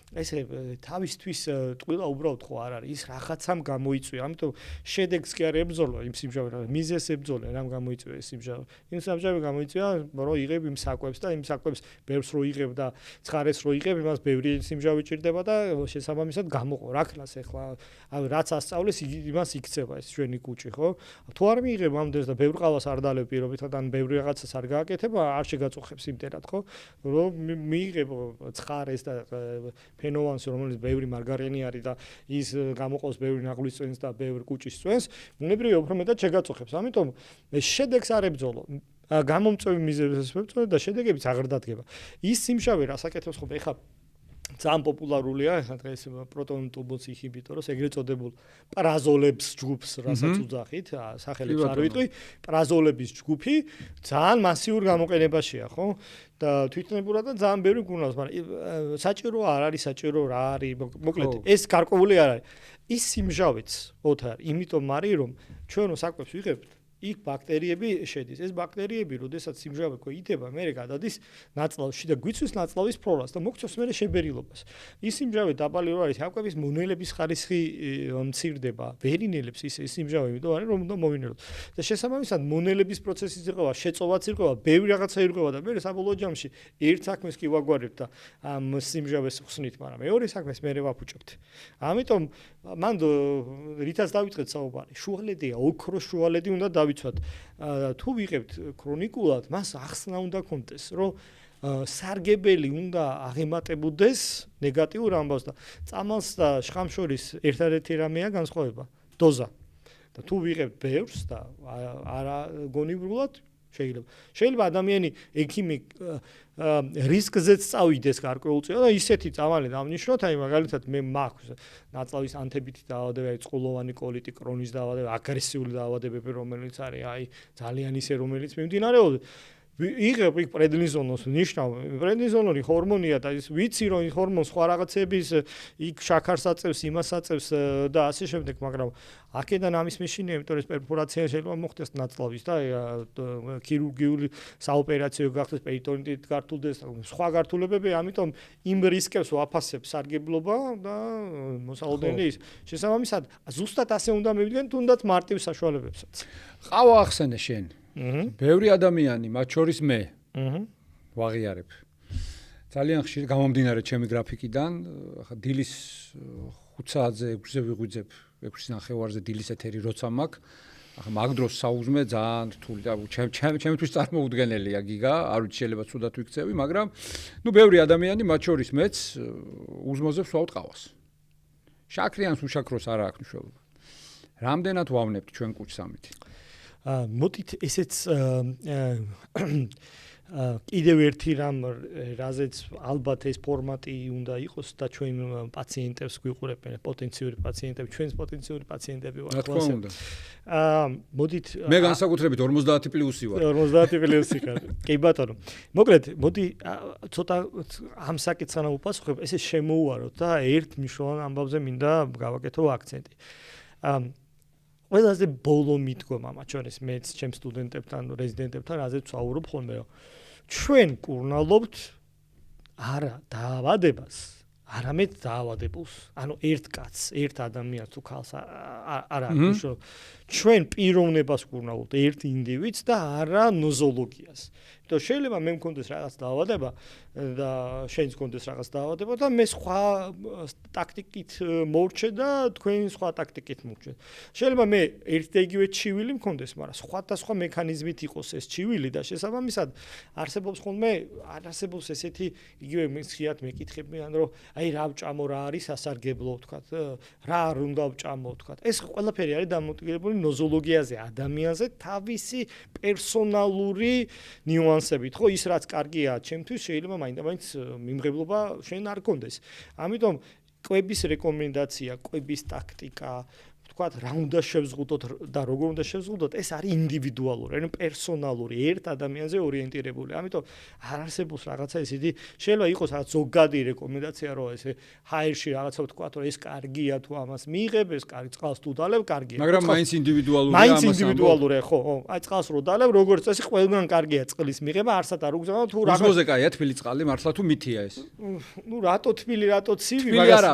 ესე თავისთვის ტყილა უბრალოდ ხო არ არის, ის რაღაცამ გამოიწვია, ამიტომ შედეგს კი არ ებრძოლა იმ სიმჟავე, მიზეს ებრძოლა, რამ გამოიწვია ეს სიმჟავე. იმ სიმჟავე გამოიწვია, რომ იღებ იმ საკვებს და იმ საკვებს ბევრს რო იღებ და ცხარეს რო იღებ, იმას ბევრი სიმჟავე ჭირდება და შესაბამისად გამოყო. რა ქნას ახლა, რაც ასწავლეს, იმას იქცევა ეს ჩვენი კუჭი, ხო? თუ არ მიიღებ ამდენს და ბევრ ყავას არ დალევ პირობითად ან ბევრი რაღაცას არ გააკეთება, არ შეგაწუხებს იმდენად, ხო? რომ მიიღებ ცხარეს და ფენოვანს, რომელიც ბევრი მარგარენი არის და ის გამოყავს ბევრი ნაღვლის წვენს და ბევრი კუჭის წვენს, უნებრივია უფრო მეტად შეგაწუხებს. ამიტომ შედეგს არ ებრძოლო. გამომწვევი მიზეზებს ვებრძოლე და შედეგებიც აღარ დადგება. ის სიმშავე რას აკეთებს ხოლმე? ეხლა ძალიან პოპულარულია ახლა დღეს პროტონ ტუბოს ინჰიბიტორს, ეგრეთ წოდებულ პრაზოლებს ჯგუფს, რასაც უძახით, სახელებს არ ვიტყვი, პრაზოლების ჯგუფი ძალიან მასიურ გამოყენებაშია, ხო? და თვითნებურად და ძალიან ბევრი გუნავს, მაგრამ საჭირო არ არის, საჭირო რა არის, მოკლედ ეს გარკვეული არ არის. ის სიმჟავეც ოთარ, იმიტომ არის რომ ჩვენ საკვებს ვიღებთ იქ ბაქტერიები შედის. ეს ბაქტერიები, როდესაც სიმჟავე ქოითება, მე გადადის ნაწლავში და გვიცვის ნაწლავის ფლორას და მოგწევს მე შეբერილობას. ის სიმჟავე დაბალი რო არის, საკვების მონელების ხარისხი მცირდება, ვერინელებს ის სიმჟავე, იმიტომ არის რომ უნდა მოვინეროთ. და შესაბამისად მონელების პროცესის იყვება, შეწოვაც იყვება, ბევრი რაღაცა იყვება და მე საბოლოო ჯამში ერთ საქმეს კი ვაგვარებ და ამ სიმჟავეს ხსნით, მაგრამ მეორე საქმეს მე ვაფუჭებთ. ამიტომ მან რითაც დავიწყეთ საუბარი, შუალედია, ოქროს შუალედი უნდა დავიცვათ. თუ ვიღებთ ქრონიკულად, მას ახსნა უნდა კონდეს, რომ სარგებელი უნდა აღემატებოდეს ნეგატიურ ამბავს და წამალს და შხამს შორის ერთადერთი რამეა განსხვავება, დოზა. და თუ ვიღებთ ბევრს და არა გონივრულად შეიძლება ადამიანი ექიმი რისკზეც წავიდეს გარკვეულწილად და ისეთი წამალი დავნიშნოთ, აი მაგალითად მე მაქვს ნაწლავის ანთებითი დაავადება, წყლოვანი კოლიტი, კრონის დაავადება, აგრესიული დაავადებები, რომელიც არის აი ძალიან ისე რომელიც მიმდინარეობს. იღებ იქ პრედნიზონოს ნიშნავ, პრედნიზონური ჰორმონია და ის ვიცი რომ ის ჰორმონი სხვა რაღაცების იქ შაქარს აწევს, იმას აწევს და ასე შემდეგ, მაგრამ აქედან ამის მეშინია, იმიტომ რომ პერფორაცია შეიძლება მოხდეს ნაწლავის და ქირურგიული საოპერაციო გახდეს, პერიტონიტით გართულდეს, სხვა გართულებები, ამიტომ იმ რისკებს ვაფასებ სარგებლობა და მოსალოდნელი ის. შესაბამისად, ზუსტად ასე უნდა მივიდნენ, თუნდაც მარტივ საშუალებებსაც. ყავა ახსენე შენ. ბევრი ადამიანი, მათ შორის მე, ვაღიარებ. ძალიან ხშირ გამომდინარე ჩემი გრაფიკიდან, ახლა დილის 5 საათზე 6-ზე ვიღვიძებ, 6-ის ნახევარზე დილის ეთერი როცა მაქვს. ახლა მაგ დროს საუზმე ძალიან რთული და ჩემთვის წარმოუდგენელია გიგა, არ ვიცი შეიძლება ცუდად ვიქცევი, მაგრამ ნუ ბევრი ადამიანი, მათ შორის მეც უზმოზებს ვავთ ყავას. შაქრიანს უშაქროს არ აქვს მნიშვნელობა. რამდენად ვავნებთ ჩვენ კუჭს ამით? მოდით ესეც კიდევ ერთი რამ, რაზეც ალბათ ეს ფორმატი უნდა იყოს და ჩვენ პაციენტებს გვიყურებენ, პოტენციური პაციენტები, ჩვენს პოტენციური პაციენტები ვართ. რა თქმა უნდა. მოდით მე განსაკუთრებით 50+ ვარ. 50+ ხარ. კი ბატონო. მოკლედ, მოდი ცოტა ამ საკითხთან ვუპასუხებ, ესე შემოუვაროთ და ერთ მნიშვნელოვან ამბავზე მინდა გავაკეთო აქცენტი. ყველაზე ბოლო მიდგომა მათ შორის მეც ჩემ სტუდენტებთან, რეზიდენტებთან რაზეც ვსაუბრობ ხოლმე, რომ ჩვენ კურნალობთ არა დაავადებას, არამედ დაავადებულს. ანუ ერთ კაცს, ერთ ადამიანს თუ ქალს არა აქვს, ჩვენ პიროვნებას კურნალობთ ერთ ინდივიდს და არა ნოზოლოგიას. იმიტომ შეიძლება მე მქონდეს რაღაც დაავადება და შენს მქონდეს რაღაც დაავადება და მე სხვა ტაქტიკით მოვრჩე და თქვენ სხვა ტაქტიკით მოვრჩეთ. შეიძლება მე ერთ და იგივე ჩივილი მქონდეს, მაგრამ სხვადასხვა მექანიზმით იყოს ეს ჩივილი და შესაბამისად არსებობს ხოლმე არსებობს ესეთი იგივე მსხიათ მეკითხებიან, რომ აი რა ვჭამო, რა არის სასარგებლო, თქვათ, რა არ უნდა ვჭამო, თქვათ. ეს ყველაფერი არის დამოკიდებული ნოზოლოგიაზე, ადამიანზე, თავისი პერსონალური ნიუანსებით, ხო, ის რაც კარგია ჩემთვის, შეიძლება მაინც მიმღებლობა შენ არ გქონდეს. ამიტომ კვების რეკომენდაცია, კვების ტაქტიკა, თქვათ, რა უნდა შევზღუდოთ და როგორ უნდა შევზღუდოთ, ეს არის ინდივიდუალური, ანუ პერსონალური, ერთ ადამიანზე ორიენტირებული. ამიტომ არ არსებობს რაღაცა ისეთი, შეიძლება იყოს რაღაც ზოგადი რეკომენდაცია, რომ ესე ჰაერში რაღაცა ვთქვათ, რომ ეს კარგია თუ ამას მიიღებ, ეს კარგი წყალს თუ დალევ, კარგია. მაგრამ მაინც ინდივიდუალურია ამას. მაინც ინდივიდუალურია, ხო, აი წყალს რო დალევ, როგორც წესი ყველგან კარგია წყლის მიღება, არსად არ უგზავნა თუ რაღაც უზმოზე კაია თბილი წყალი, მართლა თუ მითია ეს. ნუ რატო თბილი, რატო ცივი, მაგას არა,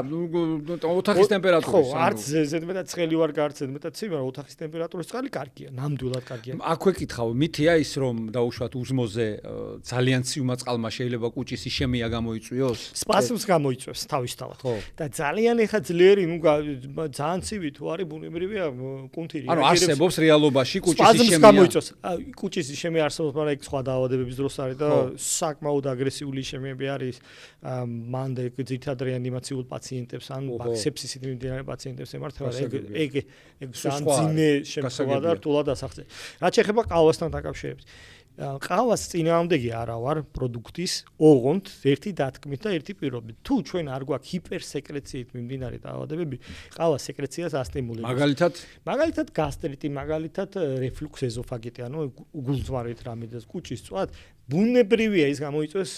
ოთახის ტემპერატურა. ხო, არც ზედმეტად ცხელი ვარ გარცეთ მეტად ცივი, მაგრამ ოთახის ტემპერატურის წყალი კარგია, ნამდვილად კარგია. აქვე კითხავ, მითია ის რომ დაუშვათ უზმოზე ძალიან ცივმა წყალმა შეიძლება კუჭის იშემია გამოიწვიოს? სპაზმს გამოიწვევს თავისთავად. და ძალიან ეხა ძლიერი, ნუ ძალიან ცივი თუ არის ბუნებრივია კუნთი. ანუ არსებობს რეალობაში კუჭის იშემია. სპაზმს გამოიწვევს. კუჭის იშემია არსებობს, მაგრამ ეგ სხვა დაავადებების დროს არის და საკმაოდ აგრესიული იშემიები არის. მანდ ძირითადად რეანიმაციულ პაციენტებს, ან სეფსისით მიმდინარე პაციენტებს ემართება ეგ ძალიან ძინე შემთხვევა და რთულად ასახზე. რაც შეეხება ყავასთან დაკავშირებით. ყავას წინააღმდეგი არა ვარ პროდუქტის ოღონდ ერთი დათქმით და ერთი პირობით. თუ ჩვენ არ გვაქვს ჰიპერსეკრეციით მიმდინარე დაავადებები, ყავას სეკრეციას ასტიმულებს. მაგალითად გასტრიტი, მაგალითად რეფლუქს ეზოფაგიტი, ანუ გულწვარით რამე და კუჭის წვათ ბუნებრივია ის გამოიწვევს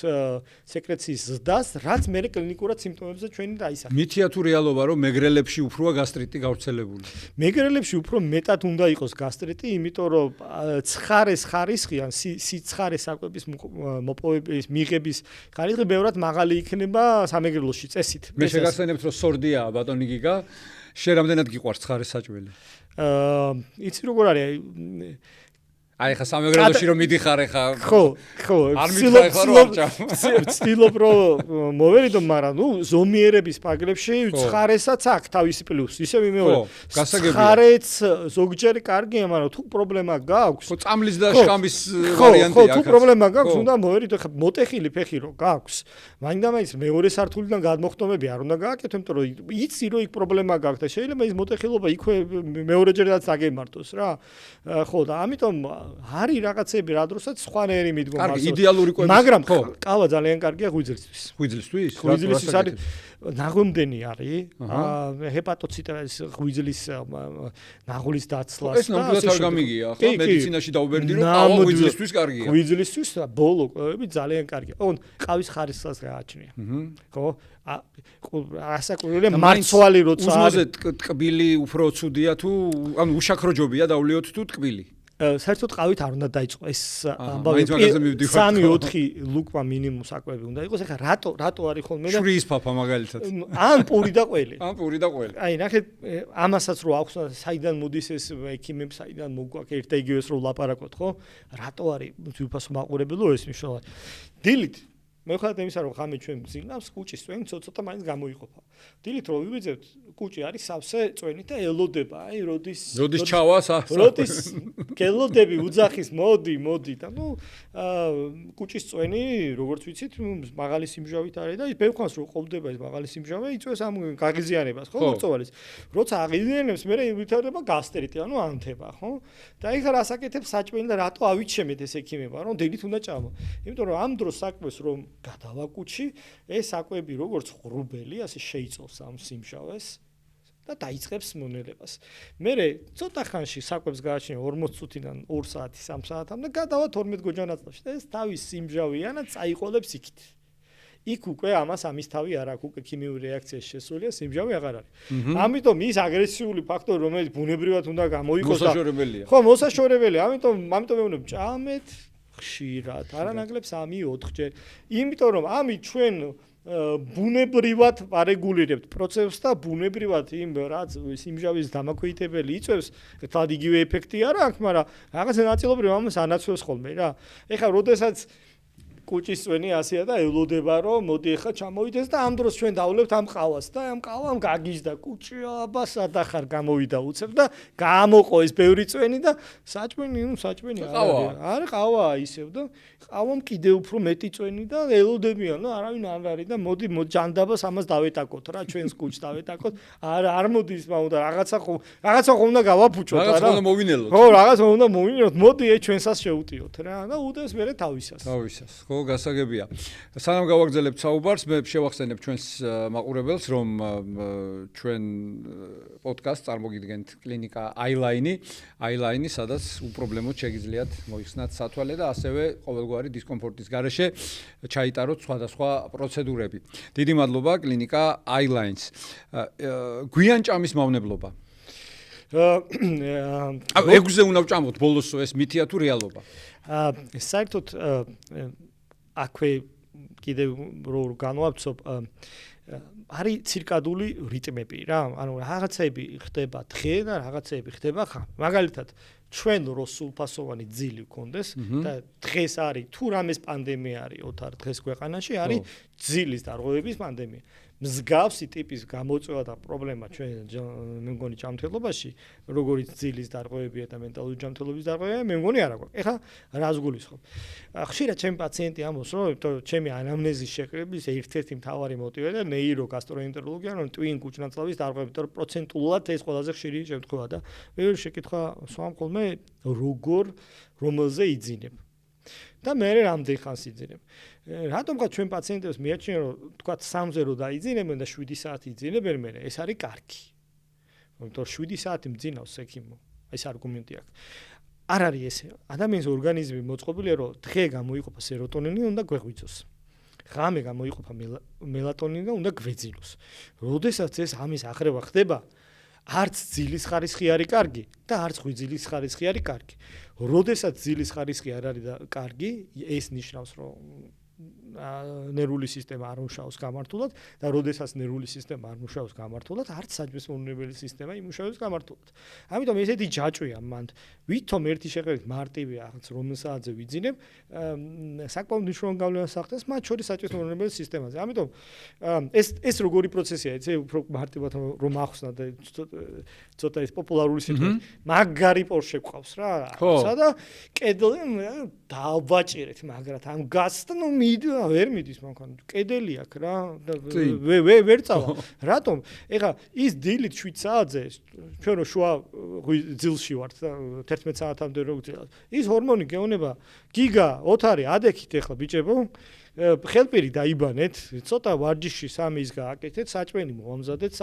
სეკრეციის ზრდას, რაც მე კლინიკურად სიმპტომებზე ჩვენი დაისახა. მითია თუ რეალობა რომ მეგრელებში უფროა გასტრიტი გავრცელებული? მეგრელებში უფრო მეტად უნდა იყოს გასტრიტი, იმიტომ რომ ცხარეს ხარისხი ან სიცხარე საკვების მოპოვების მიღების ხარისხი ბევრად მაღალი იქნება სამეგრელოში წესით. მე შეგახსენებთ რომ სორდია ბატონი გიგა, შენ რამდენად გიყვარს ცხარეს საჭველი? იცი როგორ არის აი ხა სამეგრელოში რომ მიდიხარ ხა ხო არ მიდიხარ ხა რომ ვცდილობ რომ მოვერიდო, მაგრამ ნუ ზომიერების ფაგლებში ცხარესაც აქვს თავისი პლუსი, ისე მეორე ცხარეც ზოგჯერ კარგია, მაგრამ თუ პრობლემა გაქვს, ხო წამლის და შხამის ვარიანტი აქვს. თუ პრობლემა გაქვს, უნდა მოვერიდო, ხა მოტეხილი ფეხი რო გაქვს, მაინდა-მაინც მეორე სართულიდან გადმოხტომები არ უნდა გააკეთო, იმიტომ რომ იცი რომ იქ პრობლემა გაქვს და შეიძლება ის მოტეხილობა იქვე მეორეჯერაც დაგემართოს რა. ხო და ამიტომ არის რაღაცები რა დროსაც სხვანაირი მიდგომა. კარგი, იდეალური კვების. მაგრამ ყავა ძალიან კარგია ღვიძლისთვის. ღვიძლისთვის? ღვიძლისთვის არის ნაღვემდენი არის, ჰეპატოციტა ღვიძლის ნაღულის დაცლას და ეს ნამდვილად არ გამიგია, ხო? მედიცინაში დაუბერდი რომ ყავა ღვიძლისთვის კარგია. ღვიძლისთვის ბოლო კვებები ძალიან კარგია. ოღონდ ყავის ხარისხს გააჩნია. ხო? ასაკურველი მარცვალი როცა უზმოზე ტკბილი უფრო ცუდია თუ ანუ უშაქროჯობია დავლიოთ თუ ტკბილი? საერთოდ ყავით არ უნდა დაიწყო ეს ამბავი 3-4 ლუკმა მინიმუმ საკვები უნდა იყოს. ეხლა რატო არის ხოლმე და შრის ფაფა მაგალითად ან პური და ყველი. აი ნახეთ ამასაც რო აქვს საიდან მოდის ეს ექიმებს საიდან მოგვაქვს ერთ და იგივეს რო ლაპარაკოთ, ხო? რატო არის ძვირფასო მაყურებელო ეს მნიშვნელოვანი. დილით მეუხედავად იმისა რომ ხამე ჩვენ მძინავს კუჭის წვენი ცოტა მაინც გამოიყოფა. დილით რო ვივიძებთ კუჭი არის სავსე წვენი და ელოდება, აი როდის ჩავას როდის გელოდები უძახის მოდი და ნუ კუჭის წვენი როგორც ვიცით მაღალი სიმჟავით არის და ის ბევრხანს რო ყოფდება ეს მაღალი სიმჟავე იწვევს ამ გაღიზიანებას, ხო? მორწოვალის. როცა აღიზიანებს მე ვითარდება გასტრიტი, ანუ ანთება, ხო? და ეხლა რასაკეთებს საჭმელი და რატო ავიჩემეთ ეს ექიმება, რომ დილით უნდა ჭამო. იმიტომ რომ ამ დროს საკვებს რომ გადავაკუჩი, ეს საკვები როგორც ღრუბელი, ასე შეიწოვს ამ სიმჟავეს და დაიწყებს მონელებას. მე ცოტა ხანში საკვებს გააჩნია 40 წუთიდან 2 საათი 3 საათამდე გადავა 12 გოჯანაწლავში და ეს თავის სიმჟავიანა წაიყოლებს იქით. იქ უკვე ამას ამის თავი არ აქვს, უკვე ქიმიური რეაქცია შესულია, სიმჟავე აღარ არის. ამიტომ ის აგრესიული ფაქტორი, რომელიც ბუნებრივად უნდა გამოიყოს და ხო, მოსაშორებელია. ამიტომ მე ვუყურებ ჭამეთ ხშირად, არანაკლებს 3-4 ჯერ. იმიტომ რომ ამით ჩვენ ბუნებრივად არეგულირებთ პროცესს და ბუნებრივად იმ რაც სიმჟავის დამაქვეითებელი იწევს, თად იგივე ეფექტი არ აქვს, მაგრამ რაღაცა ნაწილობრივ ამას ანაცვლებს ხოლმე რა. ეხლა როდესაც კუჭის წვენი ასეა და ელოდება რომ მოდი ეხლა ჩამოვიდეს და ამ დროს ჩვენ დავლებთ ამ ყავას და ამ ყავამ გაგიჟდა კუჭი აბა სადახარ გამოვიდა უცებ და გამოყო ეს ბევრი წვენი და საჭმენი არის ყავა ისევ და ყავამ კიდე უფრო მეტი წვენი და ელოდებიან და არავინ არ არის და მოდი ჯანდაბას ამას დავეტაკოთ რა ჩვენს კუჭს დავეტაკოთ არ მოდის მაგრამ რაღაცა უნდა გავაფუჭოთ რა რაღაცა უნდა მოვინელოთ ხო რაღაცა უნდა მოვინელოთ მოდი ჩვენსაც შევუტიოთ რა და უდევს მე თავისას ხო გასაგებია. სანამ გავაგზავნებთ საუბარს, მე შევახსენებ ჩვენს მაყურებელს, რომ ჩვენ პოდკასტს წარმოგიდგენთ კლინიკა Eyeline, სადაც უპრობლემოდ შეგიძლიათ მოიხსნათ სათვალე და ასევე ყოველგვარი დისკომფორტის გარეშე ჩაიტაროთ სხვადასხვა პროცედურები. დიდი მადლობა კლინიკა Eyeline. გვიან ჭამის მავნებლობა. ეგზე უნდა ვჭამოთ ბოლოს ეს მითია თუ რეალობა? საერთოდ აქვე კიდევ რო განვაცობ არის ცირკადული რიტმები რა, ანუ რაღაცები ხდება დღე და რაღაცები ხდება ხან. მაგალითად, ჩვენ რო სულფასოვანი ძილი გქონდეს და დღეს არის თუ რამეს პანდემია არის ოთარ დღეს ქვეყანაში არის ძილის დარღვევების პანდემია. მსგავსი ტიპის გამოწვევა და პრობლემა ჩვენ მე მგონი ჯანმრთელობაში, როგორც ძილის დარღვევებია და მენტალური ჯანმრთელობის დარღვევებია, მე მგონი არ აქვს. ეხლა რას გულისხმობ? ხშირად ჩემი პაციენტი ამბობს, რომ ჩემი ანამნეზის შეკრების ერთ-ერთი მთავარი მოტივია და ნეიროგასტროენტეროლოგია, რომ ტვინ კუჭნაწლავის დარღვევები, იმიტომ რომ პროცენტულად ეს ყველაზე ხშირი შემთხვევა და მეორე შეკითხვა სვამ ხოლმე როგორ რომელზე იძინებ. და მე რამდენ ხანს იძინებ. რატომღაც ჩვენ პაციენტებს მიაჩნია რომ თქვა 3-ზე რო დაიძინებენ და 7 საათი იძინებენ მე ეს არის კარგი. იმიტომ 7 საათი მძინავს ექიმო. ეს არგუმენტი აქვს. არ არის ესე. ადამიანის ორგანიზმი მოწყობილია რომ დღე გამოიყოფა სეროტონინი უნდა გვეღვიძოს. ღამე გამოიყოფა მელატონინი და უნდა გვეძინოს. როდესაც ეს ამის ახრევა ხდება, არც ძილის ხარისხი არის კარგი და არც ღვიძლის ხარისხი არის კარგი. როდესაც ძილის ხარისხი არ არის კარგი, ეს ნიშნავს რომ ნერვული სისტემა არ მუშაობს გამართულად და როდესაც ნერვული სისტემა არ მუშაობს გამართულად, არც საჭმელმუნებელი სისტემა იმუშავებს გამართულად. ამიტომ ესეთი ჯაჭვია მანდ. ვითომ ერთი შეხედვით მარტივია, რაღაც რომელ საათზე ვიძინებ, საკმაოდ მნიშვნელოვან გავლენას ახდენს მათ შორის საჭმელმუნებელი სისტემაზე. ამიტომ ეს როგორი პროცესია, ესე უფრო მარტივად რომ ახსნა და ცოტა ეს პოპულარული სიტყვით, მაგარი პორშე გვყავს რა. სადა კედელი დავაჭირეთ, მაგრამ ამ გასწ ნუ ვერ მიდის მანქანა კედელი აქვს რა ვერ წავა რატომ ეხა ის დილით 7 საათზე ჩვენ რო შუა ძილში ვართ და 11 საათამდე რო ვძილავთ ის ჰორმონი გეონება გიგა ოთარი ადექით ეხლა ბიჭებო ხელპირი დაიბანეთ ცოტა ვარჯიში 3 ის გააკეთეთ საჭმელი მოამზადეთ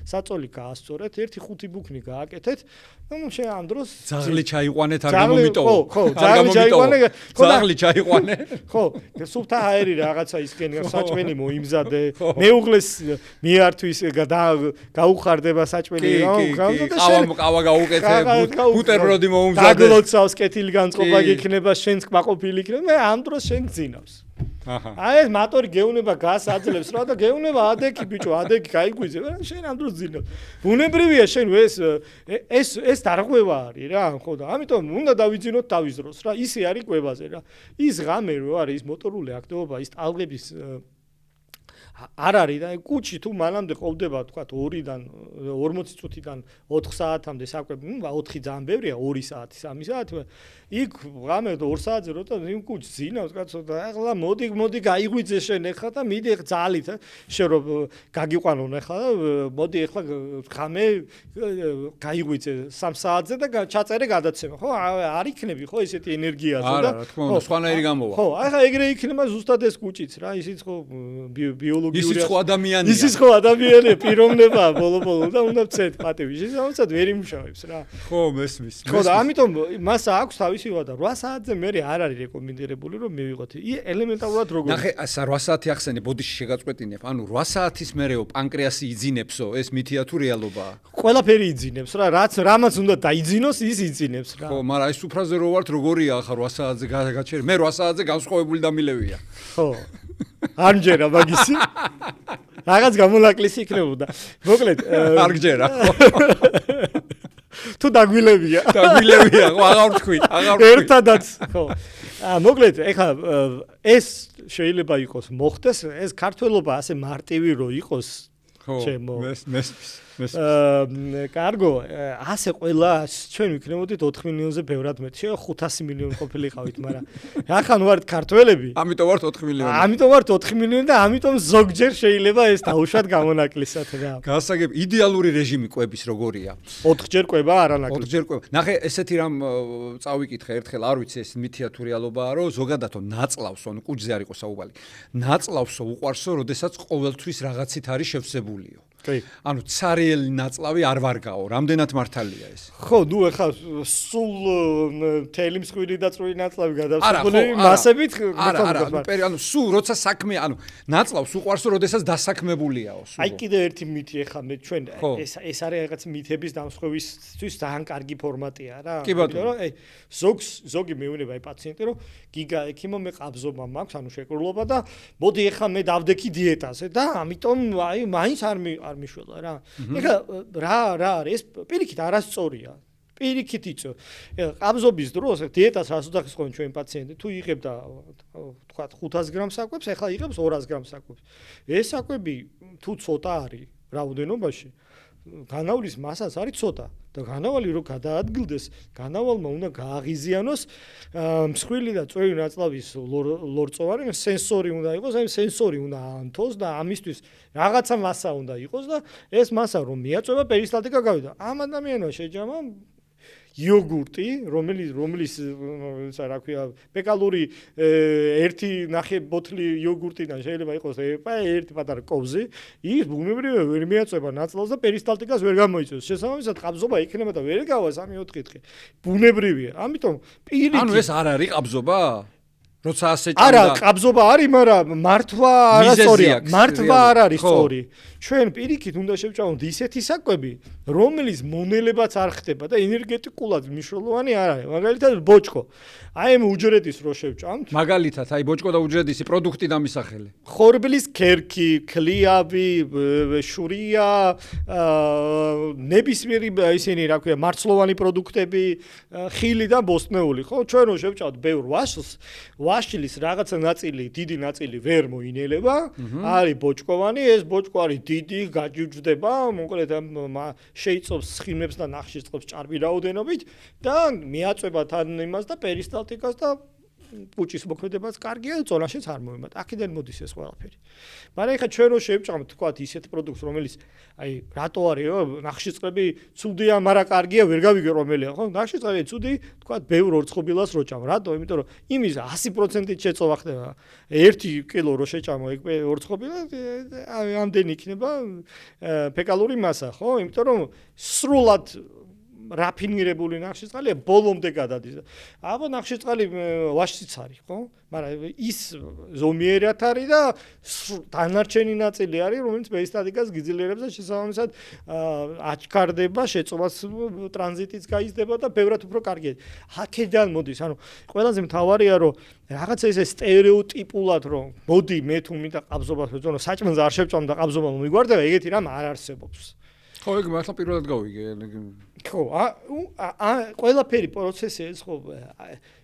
საწოლი გაასწორეთ 1-5 ბუქნი გააკეთეთ ნუ შე ამ დროს ძაღლი ჩაიყვანეთ არ გამომიტოვო ხო ძაღლი ჩაიყვანე ძაღლი ჩაიყვანე ხო სუფთა აერი რაღაცა ისკენ საჭმელი მოიმზადე მეუღლეს მიართვის გაუხარდება საჭმელი ყავა გაუკეთე ბუტერბროდი მოუმზადე დაგლოცავს კეთილი განწყობა გიქნება შენს კმაყოფილი იქნება მე ამ დროს შენ გძინავს აი ეს მატორი გეუნება გას აძლევს რა და გეუნება ადექი ბიჭო ადექი გაიგვიძე შენ ამ დროს ძინავს ბუნებრივია შენ ეს დარღვევა არის რა ხო და ამიტომ უნდა დავიძინოთ თავის დროს რა ისე არის კვებაზე რა ის ღამე რო არის ის მოტორული აქტივობა ის ტალღების არ არის და კუჩი თუ მანამდე ყოფდება თქვა 2-დან 40 წუთიდან 4 საათამდე საკვები, ნუ 4 ძალიან ბევრია 2 საათი, 3 საათი. იქ ღამე 2 საათზე როცა იმ კუჩს ძინავს კაცო და ახლა მოდი გაიღვიძე შენ ახლა და მიდი ძალით შენ რომ გაგიყვანონ ახლა მოდი ახლა ღამე გაიღვიძე 3 საათზე და ჩაწერე გადაცემა. ხო არ იქნები ხო ესეთი ენერგიაზე და არა რა თქმა უნდა სხვანაირი გამოვა. ხო ახლა ეგრე იქნება ზუსტად ეს კუჩიც რა ისიც ხო ბიოლოგიური ისიც ხო ადამიანია. ისიც ხო ადამიანია პიროვნებაა ბოლო-ბოლო და უნდა ვცეთ პატივი. შესაძლოა ვერ იმუშავებს რა. ხო მესმის. ხო და ამიტომ მას აქვს თავისი ვადა 8 საათზე მე არ არის რეკომენდირებული რომ მივიღოთ. ელემენტარულად როგორ ნახე 8 საათი ახსენე ბოდიში შეგაწყვეტინებ. ანუ 8 საათის მერეო პანკრეასი იძინებსო ეს მითია თუ რეალობაა? ყველაფერი იძინებს რა რამაც უნდა დაიძინოს ის იძინებს რა. ხო მაგრამ აი სუფრაზე რო ვართ როგორია ახლა 8 საათზე გაჩერე მე 8 საათზე განსხვავებული დამილევია. ხო არ მჯერა მაგისი რაღაც გამონაკლისი იქნებოდა მოკლედ არ გჯერა თუ დაგვილებია ხო აღარ ვთქვი ერთადაც ხო მოკლედ ეხლა ეს შეიძლება იყოს მოხდეს ეს ქართველობა ასე მარტივი რო იყოს ხო მესმის კარგო ასე ყველა ჩვენ ვიქნებოდით 4 მილიონზე ბევრად მეტი შეიძლება 500 მილიონი ყოფილიყავით მაგრამ ახლა ვართ ქართველები ამიტომ ვართ 4 მილიონი ამიტომ ვართ 4 მილიონი და ამიტომ ზოგჯერ შეიძლება ეს დაუშვათ გამონაკლისად რა გასაგებ იდეალური რეჟიმი კვების როგორია 4ჯერ კვება არანაკლისი 4ჯერ კვება ნახე ესეთი რამ წავიკითხე ერთხელ არ ვიცი ეს მითია თუ რეალობაა რომ ზოგადადო ნაწლავსო ანუ კუჭზე არ იყო საუბარი ნაწლავსო უყვარსო როდესაც ყოველთვის რაღაცით არის შევსებულიო ანუ ცარიელი ნაწლავი არ ვარგაო რამდენად მართალია ეს ხო ნუ ეხლა სულ თელი მსხვილი და წვრილი ნაწლავი გადავსებული მასებით არა ანუ სულ როცა საქმე ანუ ნაწლავს უყვარსო როდესაც დასაქმებულიაო სულ აი კიდე ერთი მითი ეხლა მე ჩვენ ეს არის რაღაც მითების დამსხვევისთვის ძალიან კარგი ფორმატია რა რომ აი ზოგი მეუნება აი პაციენტი რომ გიგა ექიმო მე ყაბზობა მაქვს ანუ შეკრულობა და მოდი ეხლა მე დავდექი დიეტაზე და ამიტომ აი მაინც არ მიშველა რა. ეხლა რა არის ეს პირიქით არასწორია. პირიქით იწო. ეხლა ყაბზობის დროს დიეტას რას უძახის ხოლმე ჩვენ პაციენტი თუ იღებდა თქვა 500 გრამ საკვებს, ეხლა იღებს 200 გრამ საკვებს. ეს საკვები თუ ცოტა არის რაოდენობაში განავლის მასას არის ცოტა და განავალი რო გადაადგილდეს, განავალმა უნდა გააღიზიანოს მსხვილი და წვერი ნაწლავის ლორწოვანი სენსორი უნდა იყოს, აი სენსორი უნდა ანთოს და ამისთვის რაღაცა მასა უნდა იყოს და ეს მასა რომ მიაწვევა პერისტალტიკა გავიდა. ამ ადამიანმა შეჯამა იოგურტი, რომლის რა ქვია, ფეკალური ერთი ნახე ბოთლი იოგურტიდან შეიძლება იყოს ერთი პატარა კოვზი, ის ბუნებრივია ვერ მიაწვება ნაწლავს და პერისტალტიკას ვერ გამოიწვევს. შესაბამისად, ყაბზობა იქნება და ვერ გავა 3-4 დღე. ბუნებრივია. ამიტომ პირიქით ანუ ეს არ არის ყაბზობა? როცა ასე ჭამდა. არა, ყაბზობა არის, მაგრამ მართვა არასწორია. მართვა არ არის სწორი. ჩვენ პირიქით უნდა შევჭამოთ ისეთი საკვები, რომელიც მონელებაც არ ხდება და ენერგეტიკულად მნიშვნელოვანი არ არის. მაგალითად, ბოჭკო. აი ამ უჯრედის რო შევჭამთ. მაგალითად, აი ბოჭკო და უჯრედისი პროდუქტი დამისახელი. ხორბლის ქერქი, ქლიავი, შურია, ნებისმიერი ისინი რა ქვია, მარცვლოვანი პროდუქტები, ხილი და ბოსტნეული, ხო? ჩვენ რო შევჭამთ ბევრ ვაშლს, ვაშლის რაღაცა ნაწილი, დიდი ნაწილი ვერ მოინელება, არის ბოჭკოვანი, ეს ბოჭკო არის დიდი, გაჯუჯდება, მოკლედ შეიწობს სხიმებს და ნახშირწყლებს ჭარბი რაოდენობით და მიაწვება თან იმას და პერისტალტიკას და პუჭის მოქმედებას კარგია, წონაშიც არ მოემატ. აქედან მოდის ეს ყველაფერი. მაგრამ ეხლა ჩვენ რო შევჭამთ, თქვათ, ისეთ პროდუქტს, რომელიც აი, რატო არისო, ნახშირწყლები ცუდია, მაგრამ კარგია, ვერ გავიგე რომელია, ხო? ნახშირწყლები ცუდი, თქვათ, ბევრ ორცხობილას რო ჭამ. რატო? იმიტომ რომ იმის 100%-ით შეწოვა ხდება. 1 კილო რო შეჭამო ეგ ორცხობილა, ამდენი იქნება ფეკალური მასა, ხო? იმიტომ რომ სრულად რაფინირებული ნახშირწყალია ბოლომდე გადადის. აბა ნახშირწყალი ვაშშიც არის, ხო? მაგრამ ის ზომიერად არის და დანარჩენი ნაწილი არის, რომელიც პერისტალტიკას გიძლიერებს და შესაბამისად აჩქარდება, შეწობას ტრანზიტიც გაიზრდება და ბევრად უფრო კარგია. აქედან მოდის, ანუ ყველაზე მთავარია, რომ რაღაცა ესე სტერეოტიპულად რომ მოდი მე თუ მინდა ყაბზობას ვეძონო, საჭმელს არ შევჭამ და ყაბზობა მომიგვარდება, ეგეთი რამ არ არსებობს. ხო, ეგ მართლა პირველად გავიგე. ხო, ყველაფერი პროცესი ეს ხო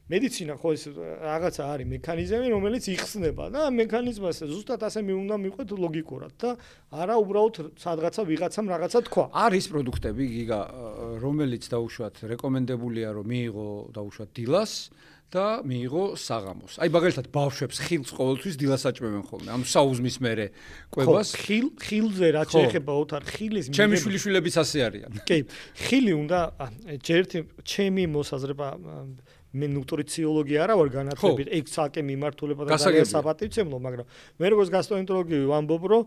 მედიცინა ხო ეს რაღაცა არის მექანიზმი, რომელიც იხსნება და მექანიზმას ზუსტად ასე უნდა მიყვეთ ლოგიკურად და არა უბრალოდ სადღაცა ვიღაცამ რაღაცა თქვა. არის პროდუქტები გიგა, რომელიც დაუშვათ რეკომენდებულია რომ მიიღო დაუშვათ დილას და მიიღო საღამოს. აი მაგალითად ბავშვებს ხილს ყოველთვის დილას აჭმევენ ხოლმე. ანუ საუზმის მერე კვებას ხილზე რაც შეეხება ოთარ ხილის ჩემი შვილიშვილებიც ასე არიან. კი, ხილი უნდა ჯერთი ჩემი მოსაზრება მე ნუტრიციოლოგი არა ვარ განათლებით, ეგ ცალკე მიმართულება და ძალიან საპატივცემლო, მაგრამ მე როგორც გასტროენტეროლოგი ვამბობ, რომ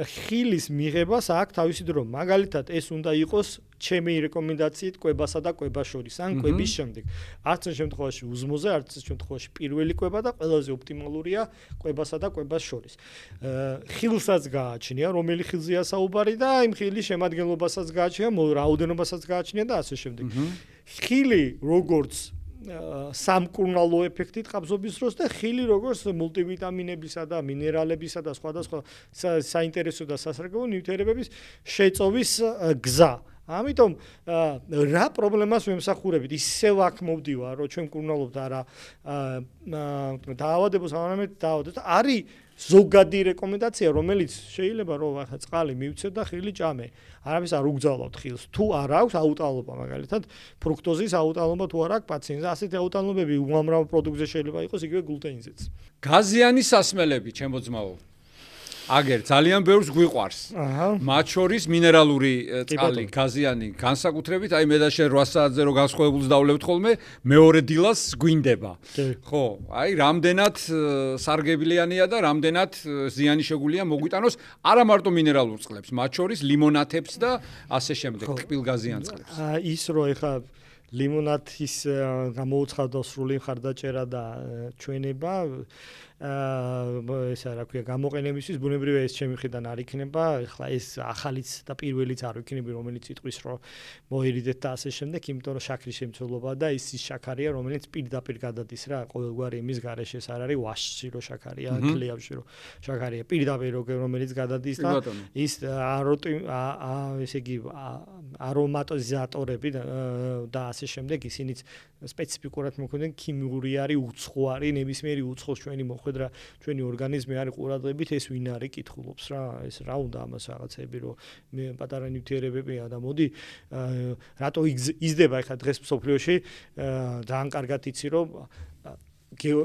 ხილის მიღებას აქვს თავისი დრო. მაგალითად, ეს უნდა იყოს ჩემი რეკომენდაციით კვებასა და კვებას შორის, ან კვების შემდეგ. არც ერთ შემთხვევაში უზმოზე, არც ერთ შემთხვევაში პირველი კვება და ყველაზე ოპტიმალურია კვებასა და კვებას შორის. ხილსაც გააჩნია, რომელი ხილზეა საუბარი და იმ ხილის შემადგენლობასაც გააჩნია, რაოდენობასაც გააჩნია და ასე შემდეგ. ხილი როგორც სამკურნალო ეფექტით ყაბზობის დროს და ხილი როგორც მულტივიტამინებისა და მინერალებისა და სხვადასხვა საინტერესო და სასარგებლო ნივთიერებების შეწოვის გზა. ამიტომ რა პრობლემას ვემსახურებით? ისევ აქ მოვდივარ, რომ ჩვენ მკურნალობთ არა დაავადებას, არამედ დაავადებას. არის ზოგადი რეკომენდაცია, რომელიც შეიძლება რომ ახლა წყალი მივცე და ხილი ჭამე. არამის არ უგზავნოთ ხილს. თუ არ აქვს აუტანლობა, მაგალითად, ფრუქტოზის აუტანლობა თუ არ აქვს პაციენტს, ასეთი აუტანლობები უამრავ პროდუქტზე შეიძლება იყოს, იგივე გლუტენიზეც. გაზიანი სასმელები, ჩემო ძმაო. აგერ ძალიან ბევრს გვიყვარს. მათ შორის მინერალური წყალი, გაზიანი, განსაკუთრებით, აი მე და შენ 8 საათზე რო განსხვავებულს დავლებთ ხოლმე, მეორე დილას გვინდება. ხო, აი რამდენად სარგებლიანია და რამდენად ზიანი შეგვიძლია მოგვიტანოს არა მარტო მინერალურ წყლებს, მათ შორის ლიმონათებს და ასე შემდეგ, ტკბილგაზიან წყლებს. ის რო ეხა ლიმონათის გამოუცხადო სრული მხარდაჭერა და ჩვენება ესა რა ქვია გამოყენებისთვის ბუნებრივია ეს ჩემი მხრიდან არ იქნება ახლა ეს ახალიც და პირველიც არ იქნება რომელიც იტყვის რომ მოერიდეთ და ასე შემდეგ იმიტომ რომ შაქრის შემცველობა და ის შაქარია რომელიც პირდაპირ გადადის რა ყოველგვარი იმის გარეშე ეს არ არის ვაშში რო შაქარია ქლიავში რო შაქარია პირდაპირ რომელიც გადადის და ის ესე იგი არომატიზატორები და ასე შემდეგ ისინიც სპეციფიკურად მოქმედებენ ქიმიური არის უცხოარი ნებისმიერი უცხოს ჩვენი მოხვედრა ჩვენი ორგანიზმი არის ყურადღებით ეს ვინ არის კითხულობს რა ეს რა უნდა ამას რაღაცები რომ მე პატარა ნივთიერებებია და მოდი რატო იზრდება ახლა დღეს მსოფლიოში ძალიან კარგად იცი რომ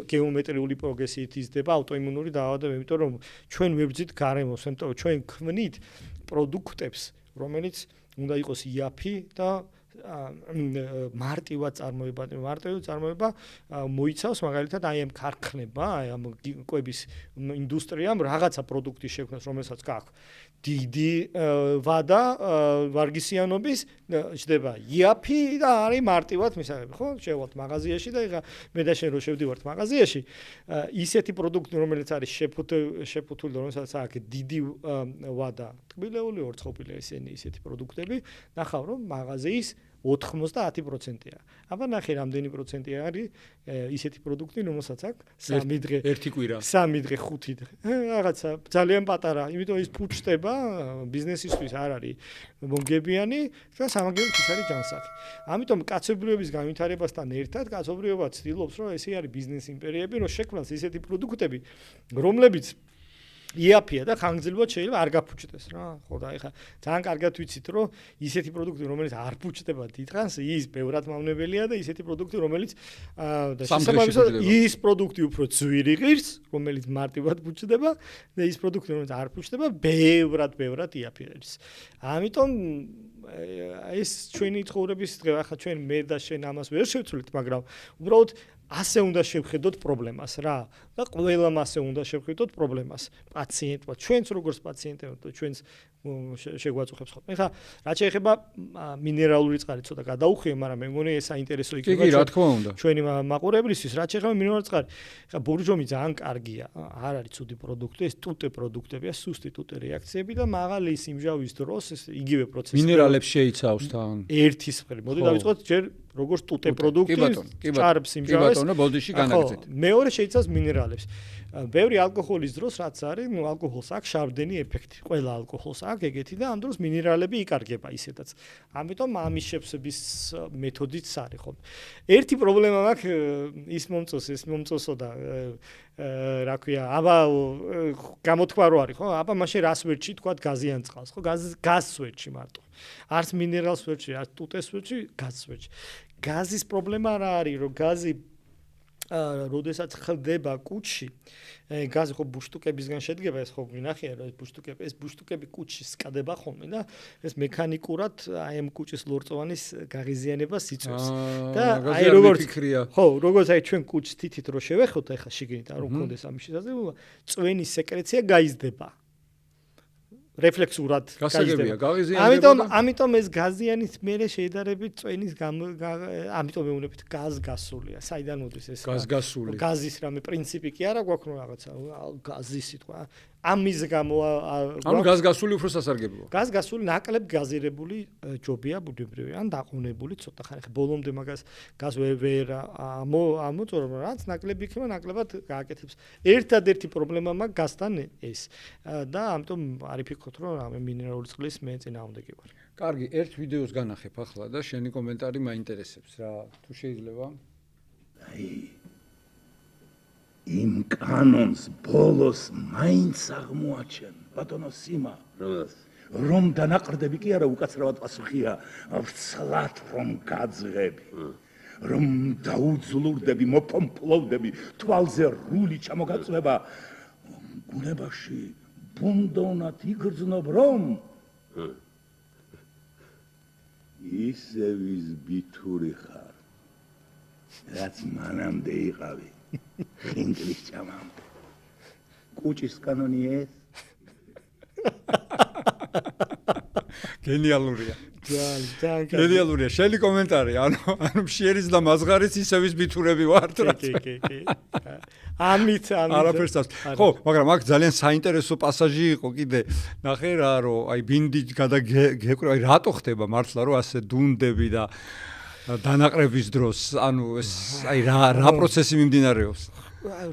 გეომეტრიული პროგრესიით იზრდება აუტოიმუნური დაავადებები იმიტომ რომ ჩვენ ვებრძით გარემოს ამიტომ ჩვენ ქმნით პროდუქტებს რომელიც უნდა იყოს იაფი და მარტივად წარმოება მოიცავს მაგალითად აი ამ ქარხნება, აი ამ კვების ინდუსტრიამ რაღაცა პროდუქტი შექმნას, რომელსაც გააქვს დიდი ვადა ვარგისიანობის ჩდება იაფი და არის მარტივად მისაღები, ხო? შევვალთ მაღაზიაში და ეხა მე და შენ რო შევდივართ მაღაზიაში, ისეთი პროდუქტი რომელიც არის შეფუთული, რომელსაც აქვს დიდი ვადა, ტკბილეული, ორცხოპილი ისეთი პროდუქტები, ნახავ რომ მაღაზიის 90%-ია. აბა ნახე რამდენი პროცენტი არის ისეთი პროდუქტი, რომელსაც აქვს 3 დღე, 1 კვირა, 3 დღე, 5 დღე. რაღაცა ძალიან პატარა, იმიტომ ის ფუჭდება ბიზნესისთვის არ არის მომგებიანი და სამაგიეროდ ის არის ჯანსაღი. ამიტომ კაცობრიობის განვითარებასთან ერთად კაცობრიობა ცდილობს, რომ ესე არის ბიზნეს იმპერიები, რომ შექმნას ისეთი პროდუქტები, რომლებიც იაფია და ხანგრძლივად შეიძლება არ გაფუჭდეს რა. ხო და ეხლა ძალიან კარგად ვიცით რომ ისეთი პროდუქტი რომელიც არ ფუჭდება დიდხანს ის ბევრად მავნებელია და ისეთი პროდუქტი რომელიც და შესაბამისად ის პროდუქტი უფრო ძვირი ღირს რომელიც მარტივად ფუჭდება და ის პროდუქტი რომელიც არ ფუჭდება ბევრად იაფი არის. ამიტომ ეს ჩვენი ცხოვრების დღე ახლა ჩვენ მე და შენ ამას ვერ შევცვლით მაგრამ უბრალოდ ასე უნდა შევხედოთ პრობლემას რა და ყველამ ასე უნდა შევხედოთ პრობლემას პაციენტმა ჩვენც როგორც პაციენტებმა ჩვენც შეგვაწუხებს ხოლმე. ეხლა რაც შეეხება მინერალური წყარი ცოტა გადაუხვიე, მაგრამ მე მგონი ეს საინტერესო იქნება. კი, რა თქმა უნდა. ჩვენი მაყურებლისთვის, რაც შეეხება მინერალური წყარი. ეხლა ბორჯომი ძალიან კარგია. არ არის ცუდი პროდუქტი, ეს ტუტე პროდუქტებია, სუსტი ტუტე რეაქციები და მაღალი სიმჟავის დროს ეს იგივე პროცესი. მინერალებს შეიცავს თან. ერთის მხრივ. მოდი დავიწყოთ ჯერ როგორც ტუტე პროდუქტი, ჭარბ სიმჟავეს. კი ბატონო, ბოლდიში განაგრძეთ. მეორე შეიცავს მინერალებს. ბევრი ალკოჰოლის დროს რაც არის, ნუ ალკოჰოლს აქვს შარდენი ეფექტი. ყველა ალკოჰოლს აქვს ეგეთი და ამ დროს მინერალები იკარგება ისედაც. ამიტომ ამის შეფსების მეთოდიც არის ხოლმე. ერთი პრობლემა მაქვს ის მომწოსო და რა ქვია, აბა გამოთქვა რო არის, ხო? აბა მაშინ რას ვერჩი თქვა გაზიან წყალს, ხო? გაზს ვერჩი მარტო. არც მინერალს ვერჩი, არც ტუტეს ვერჩი, გაზს ვერჩი. გაზის პრობლემა რა არის, რომ გაზი როდესაც ხდება კუჭში, გაზი ხო ბუშტუკებისგან შედგება, ეს ხო გინახია რომ ეს ბუშტუკები კუჭში სკადება ხოლმე და ეს მექანიკურად აი ამ კუჭის ლორწოვანის გაღიზიანებას იწვევს. და აი როგორც აი ჩვენ კუჭს თითით რო შევეხოთ, ეხლა შიგნით არ უქონდეს ამის შესაძლებლობა, წვენის სეკრეცია გაიზრდება. რეფლექსურად გასაგებია გავიზიანდება. ამიტომ ეს გაზიანის მერე შეედარებით წვენის ამიტომ მეუნებით გაზგასულია. საიდან მოდის ეს? გაზგასული. გაზის რამე პრინციპი კი არა გვაქვს რომ რაღაცა გაზის სიტყვა. ამის გამო ანუ გაზგასული უფრო სასარგებლოა. გაზგასული ნაკლებ გაზირებული ჯობია ბუნებრივი ან დაყუნებული ცოტა ხანი. ბოლომდე მაგას გაზ ვერ ამოწორო, რაც ნაკლები იქნება, ნაკლებად გააკეთებს. ერთადერთი პრობლემა მაქვს გაზთან ეს. და ამიტომ არის ფიქრობ რომ რამე მინერალური წყლის მე წინააღმდეგი ვარ. კარგი, ერთ ვიდეოს განახებ ახლა და შენი კომენტარი მაინტერესებს რა. თუ შეიძლება? აი იმ კანონს ბოლოს მაინც აღმოაჩენ ბატონო სიმა რომ დანაყრდები კი არა უკაცრავად პასუხია ვრცლად რომ გაძღები რომ დაუძლურდები მოფომფლოვდები თვალზე რული ჩამოგაწვება გუნებაში ბუნდოვნად იგრძნობ რომ ისე ვის ბითური ხარ რაც მანამდე იყავი ინგლის ჩამამდე კუჭის კანონი ეს გენიალურია. ძალიან გენიალურია. შენი კომენტარი, ანუ მშიერის და მაზღარის ისევის ბითურები ვართ რა. კი. ამით არაფერს ავს. ხო, მაგრამ აქ ძალიან საინტერესო პასაჟი იყო კიდე. ნახე რა, რომ აი ბინდი გადაგეკრა, აი რატო ხდება მართლა რომ ასე დუნდები და დანაყრების დროს, ანუ ეს აი რა პროცესი მიმდინარეობს?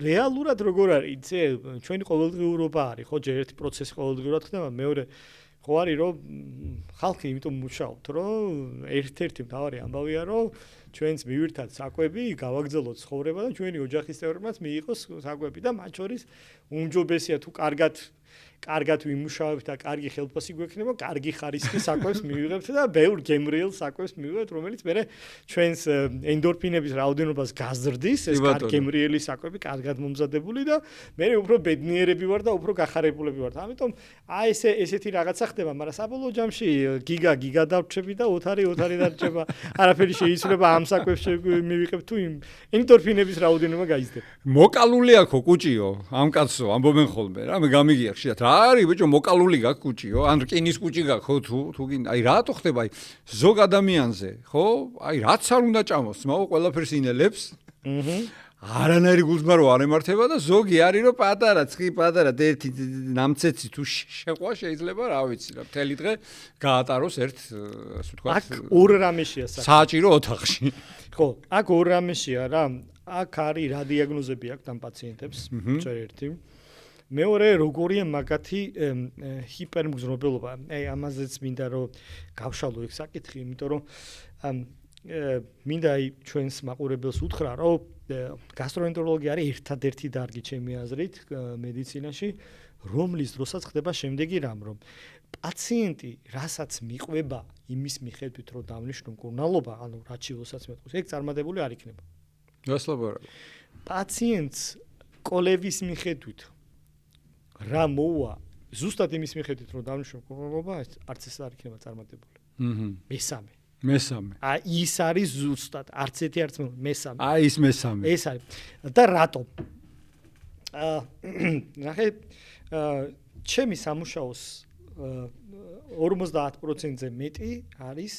რეალურად როგორ არის, იცი, ჩვენი ყოველდღიურობა არის, ხო, ჯერ ერთი პროცესი ყოველდღიურად ხდება, მეორე ხო არის რომ ხალხი იმიტომ მუშაობთ, რომ ერთ-ერთი მთავარი ამბავია, რომ ჩვენს მივირთათ საკვები, გავაგრძელოთ ცხოვრება და ჩვენი ოჯახის წევრებმაც მიიღოს საკვები და მათ შორის უმჯობესია თუ კარგად კარგად ვიმუშავებთ და კარგი ხელფასი გვექნება, კარგი ხარისხის საკვებს მივიღებთ და ბევრ გემრიელ საკვებს მივიღებთ, რომელიც მე ჩვენს ენდორფინების რაოდენობას გაზრდის, ეს კარგი გემრიელი საკვები, კარგად მომზადებული და მე უფრო ბედნიერები ვარ და უფრო გახარებულები ვარ. ამიტომ აი ესეთი რაღაცა ხდება, მაგრამ საბოლოო ჯამში გიგა დავრჩები და ოთარი დარჩება. არაფერი შეიცვლება ამ საკვებს მივიღებ თუ იმ ენდორფინების რაოდენობა გაიზრდება. მოკალული აქო კუჭიო, ამ კაცო, ამბობენ ხოლმე რა, მე გამიგია ხშირად. რა არის ბიჭო, მოკალული გაქვს კუჭიო? ან რკინის კუჭი გაქვს ხო თუ გინდა? აი რატო ხდება აი ზოგ ადამიანზე, ხო? აი რაც არ უნდა ჭამოს, მაგ ყველაფერს ინელებს. არანაირი გულზმარო არ ემართება და ზოგი არის რომ პატარა ერთი ნამცეცი თუ შეყვა შეიძლება რა ვიცი რა მთელი დღე გაატაროს ერთ ასე ვთქვათ აქ ორ რამეშია საჭირო ოთახში ხო აქ ორ რამეშია რა აქ არის რა დიაგნოზები აქვს ამ პაციენტებს ერთი მეორე როგორია მაგათი ჰიპერმგზნობელობა აი ამაზეც მინდა რომ გავშალო ეგ საკითხი იმიტომ რომ მინდა ჩვენს მაყურებელს უთხრა რომ გასტროენტეროლოგია არის ერთადერთი დარგი ჩემი აზრით მედიცინაში რომლის დროსაც ხდება შემდეგი რამ რომ პაციენტი რასაც მიყვება იმის მიხედვით რომ დავნიშნო მკურნალობა ანუ რაც შილოსაც მეტყვის ეგ წარმატებული არ იქნება გასლაბარაკო პაციენტს კოლევის მიხედვით რა მოვა ზუსტად იმის მიხედვით რომ დავნიშნო მკურნალობა არც ეს არ იქნება წარმატებული მესამე აი ის არის ზუსტად არც ერთი არც მესამე აი ის მესამე ეს არის და რატომ ნახე ჩემი სამუშაოს 50%-ზე მეტი არის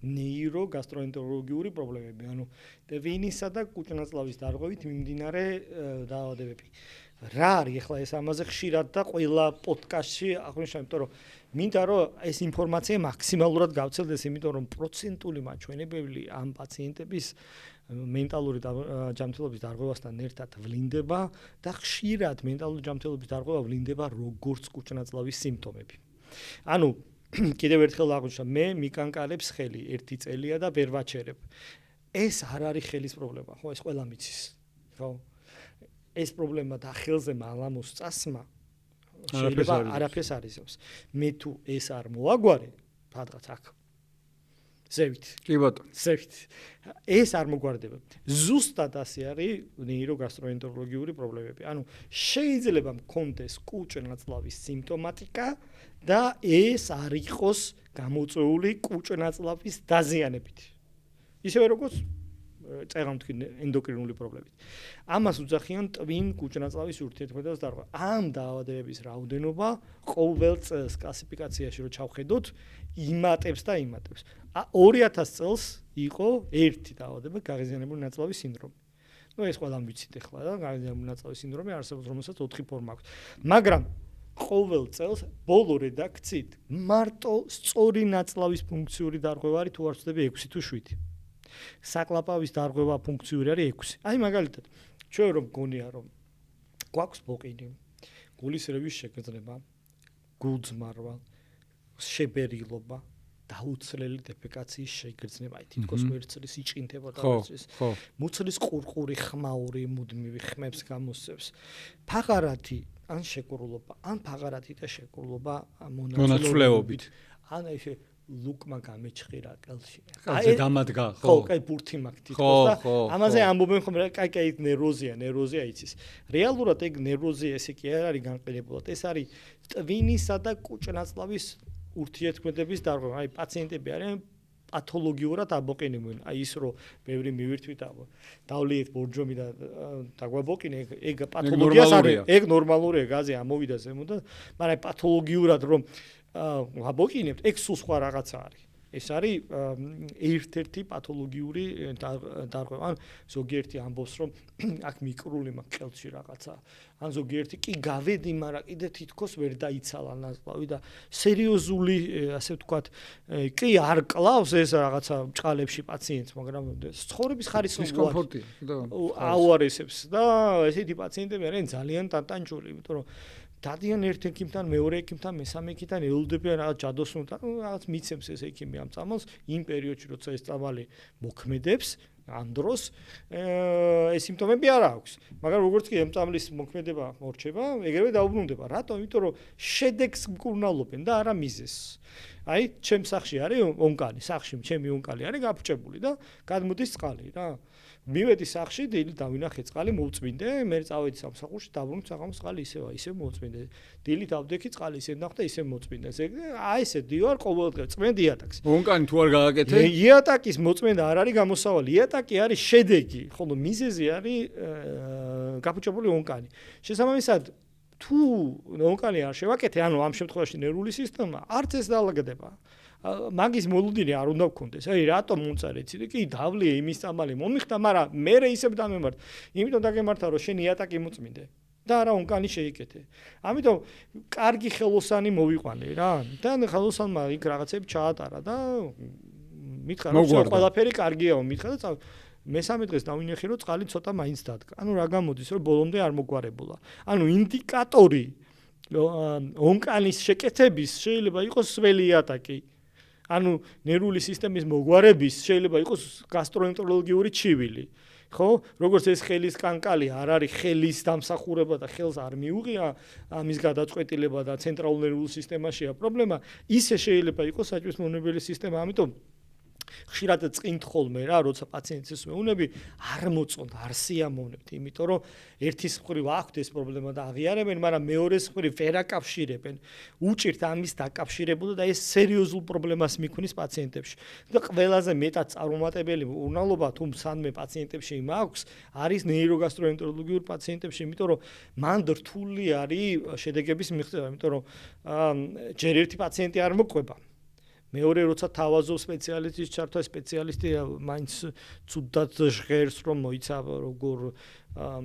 ნეიროგასტროენტეროლოგიური პრობლემები ანუ ტვინისა და კუჭნაწლავის დარღვევით მიმდინარე დაავადებები რა არის ახლა ეს ამაზე ხშირად და ყველა პოდკასტში აღვნიშნავ იმიტომ რომ მინდა რომ ეს ინფორმაცია მაქსიმალურად გავცელდეს იმიტომ რომ პროცენტული მაჩვენებელი ამ პაციენტების მენტალური ჯანმრთელობის დარღვევასთან ერთად ვლინდება და ხშირად მენტალური ჯანმრთელობის დარღვევა ვლინდება როგორც კუჭნაწლავის სიმპტომები ანუ კიდევ ერთხელ აღვნიშნავ მე მიკანკალებს ხელი 1 წელია და ვერ ვაჩერებ ეს არ არის ხელის პრობლემა ხო ეს ყველა მიცის ხო ეს პრობლემა და ხელზე მალამოს წასმა შეიძლება არაფერს არ იზამს მე თუ ეს არ მოაგვარე რადგან აქ ზევით კი ბატონო ზევით ეს არ მოგვარდება ზუსტად ასე არის ნეიროგასტროენტეროლოგიური პრობლემები ანუ შეიძლება მქონდეს კუჭნაწლავის სიმპტომატიკა და ეს არ იყოს გამოწვეული კუჭნაწლავის დაზიანებით ისევე როგორც წერამთქი ენდოკრინული პრობლემებით. ამას უძახიან ტვინ კუჭნაწლავის ურთიერთქმედებას დარღვევა. ამ დაავადებების რაოდენობა ყოველ წელს კლასიფიკაციაში რო ჩავხედოთ, იმატებს და იმატებს. 2000 წელს იყო ერთი დაავადება გაღიზიანებული ნაწლავის სინდრომი. ნუ ეს ყველამ ვიცით ახლა და გაღიზიანებული ნაწლავის სინდრომი არსებობს, რომელსაც 4 ფორმა აქვს. მაგრამ ყოველ წელს ბოლო რედაქციით მარტო სწორი ნაწლავის ფუნქციური დარღვევა არის თუ არ ვცდები 6 თუ 7. საკლაპავის დარღვევა ფუნქციური არის 6. აი მაგალითად, ჩვენ რომ გონია რომ გვაქვს ბოყინი, გულის რევის შეგრძნება, გულძმარვა, შებერილობა, დაუცლელი დეფეკაციის შეგრძნება, აი თითქოს ვერცხლის იჭინთება და ვერცხლის. მუცლის ყურყური ხმაური მუდმივი ხმებს გამოსცემს. ფაღარათი ან შეკრულობა, ან ფაღარათი და შეკრულობა მონაცვლეობით. ან ესე ლუკმა გამეჩხირა კელში. აი დამადგა, ხო, კაი ბურთი მაქვს თითქოს და ამაზე ამბობენ ხოლმე, კაი ნეროზია იცის. რეალურად ეგ ნეროზია ესე კი არ არის განყენებულად. ეს არის ტვინისა და კუჭნაწლავის ურთიერთქმედების დარღვევა. აი პაციენტები არიან პათოლოგიურად აბოყინებენ. აი ის რომ ბევრი მივირთვით დავლიეთ ბორჯომი და დაგვაბოყინე, ეგ პათოლოგიას არის. ეგ ნორმალურია, გაზი ამოვიდა ზემო და მაგრამ პათოლოგიურად რომ აბოყინებთ, ეგ სულ სხვა რაღაცა არის. ეს არის ერთ-ერთი პათოლოგიური დარღვევა. ან ზოგიერთი ამბობს, რომ აქ მიკრული მაქვს ყელში რაღაცა. ან ზოგიერთი კი გავედი, მაგრამ კიდე თითქოს ვერ დაიცალა ნაწლავი და სერიოზული, ასე ვთქვათ, კი არ კლავს ეს რაღაცა ბჭყალებში პაციენტს, მაგრამ ცხოვრების ხარისხი დისკომფორტია, აუარესებს და ესეთი პაციენტები არიან ძალიან ტანტანჭული, იმიტომ რომ დადიან ერთ ექიმთან, მეორე ექიმთან, მესამე ექიმთან, ელოდებიან რაღაც ჯადოსნურთან, რაღაც მიცემს ეს ექიმი ამ წამალს იმ პერიოდში, როცა ეს წამალი მოქმედებს ამ დროს ეს სიმპტომები არ აქვს. მაგრამ როგორც კი ემწამლის მოქმედება მორჩება, ეგრევე დაუბრუნდება. რატომ? იმიტომ რომ შედეგს მკურნალობენ და არა მიზეზს. აი, ჩემ სახლში არის ონკალი, სახლში ჩემი ონკალი არის გაფუჭებული და გადმოდის წყალი რა. მივედი სახლში, დილით დავინახე წყალი, მოვწმინდე, მე წავედი სამსახურში, დაბრუნდი საღამოს წყალი ისევ მოვწმინდე. დილით ავდექი წყალი ისევ ნახდა, ისევ მოვწმინდე. აი ესე დივარ ყოველდღე წმენდი იატაკს. ონკანი თუ არ გააკეთე? იატაკის მოწმენდა არ არის გამოსავალი. იატაკი არის შედეგი, ხოლო მიზეზი არის გაფუჭებული ონკანი. შესაბამისად თუ ონკანი არ შევაკეთე, ანუ ამ შემთხვევაში ნერვული სისტემა არც ეს დაალაგდება. მაგის მოლოდინი არ უნდა გქონდეს. აი რატომ მომწარեցი? კი დავლია იმის წამალი მომიხდა, მაგრამ მე ისევ დამემართ. იმიტომ დაგემართა რომ შენ იატაკი მოწმინდე და არა ონკანი შეიკეთე. ამიტომ კარგი ხელოსანი მოვიყვანე რა. და ხელოსანმა იქ რაღაცები ჩაატარა და მითხრა რომ ყველაფერი კარგიაო, მითხრა და მესამე დღეს დავინახე რომ წყალი ცოტა მაინც დადგა. ანუ რა გამოდის რომ ბოლომდე არ მოგვარებულა. ანუ ინდიკატორი ონკანის შეკეთების შეიძლება იყოს სველი იატაკი. ანუ ნერვული სისტემის მოგვარების შეიძლება იყოს გასტროენტეროლოგიური ჩივილი. ხო? როგორც ეს ხელის კანკალი არ არის ხელის დამსახურება და ხელს არ მიუღია ამის გადაწყვეტილება და ცენტრალურ ნერვულ სისტემაშია პრობლემა, ისე შეიძლება იყოს საჭმელმონებელი სისტემა. ამიტომ ხშირად წინთ ხოლმე რა, როცა პაციენტს მეუნები არ მოწონთ, არ სიამოვნებთ, იმიტომ რომ ერთის მხრივ აქვთ ეს პრობლემა და აღიარებენ, მაგრამ მეორეს მხრივ ვერ აკავშირებენ. უჭირთ ამის დაკავშირებულა და ეს სერიოზულ პრობლემას მიქმნის პაციენტებში. და ყველაზე მეტად წარუმატებელი უბრალობა თუ სანმე პაციენტებში მაქვს, არის ნეიროგასტროენტეროლოგიურ პაციენტებში, იმიტომ რომ მან რთული არის შედეგების მიღწევა, იმიტომ რომ ჯერ ერთი პაციენტი არ მოყვება. მეორე როცა თავაზობ სპეციალისტის ჩართვა, სპეციალისტი მაინც ცუდად ჟღერს რომ მოიცა როგორ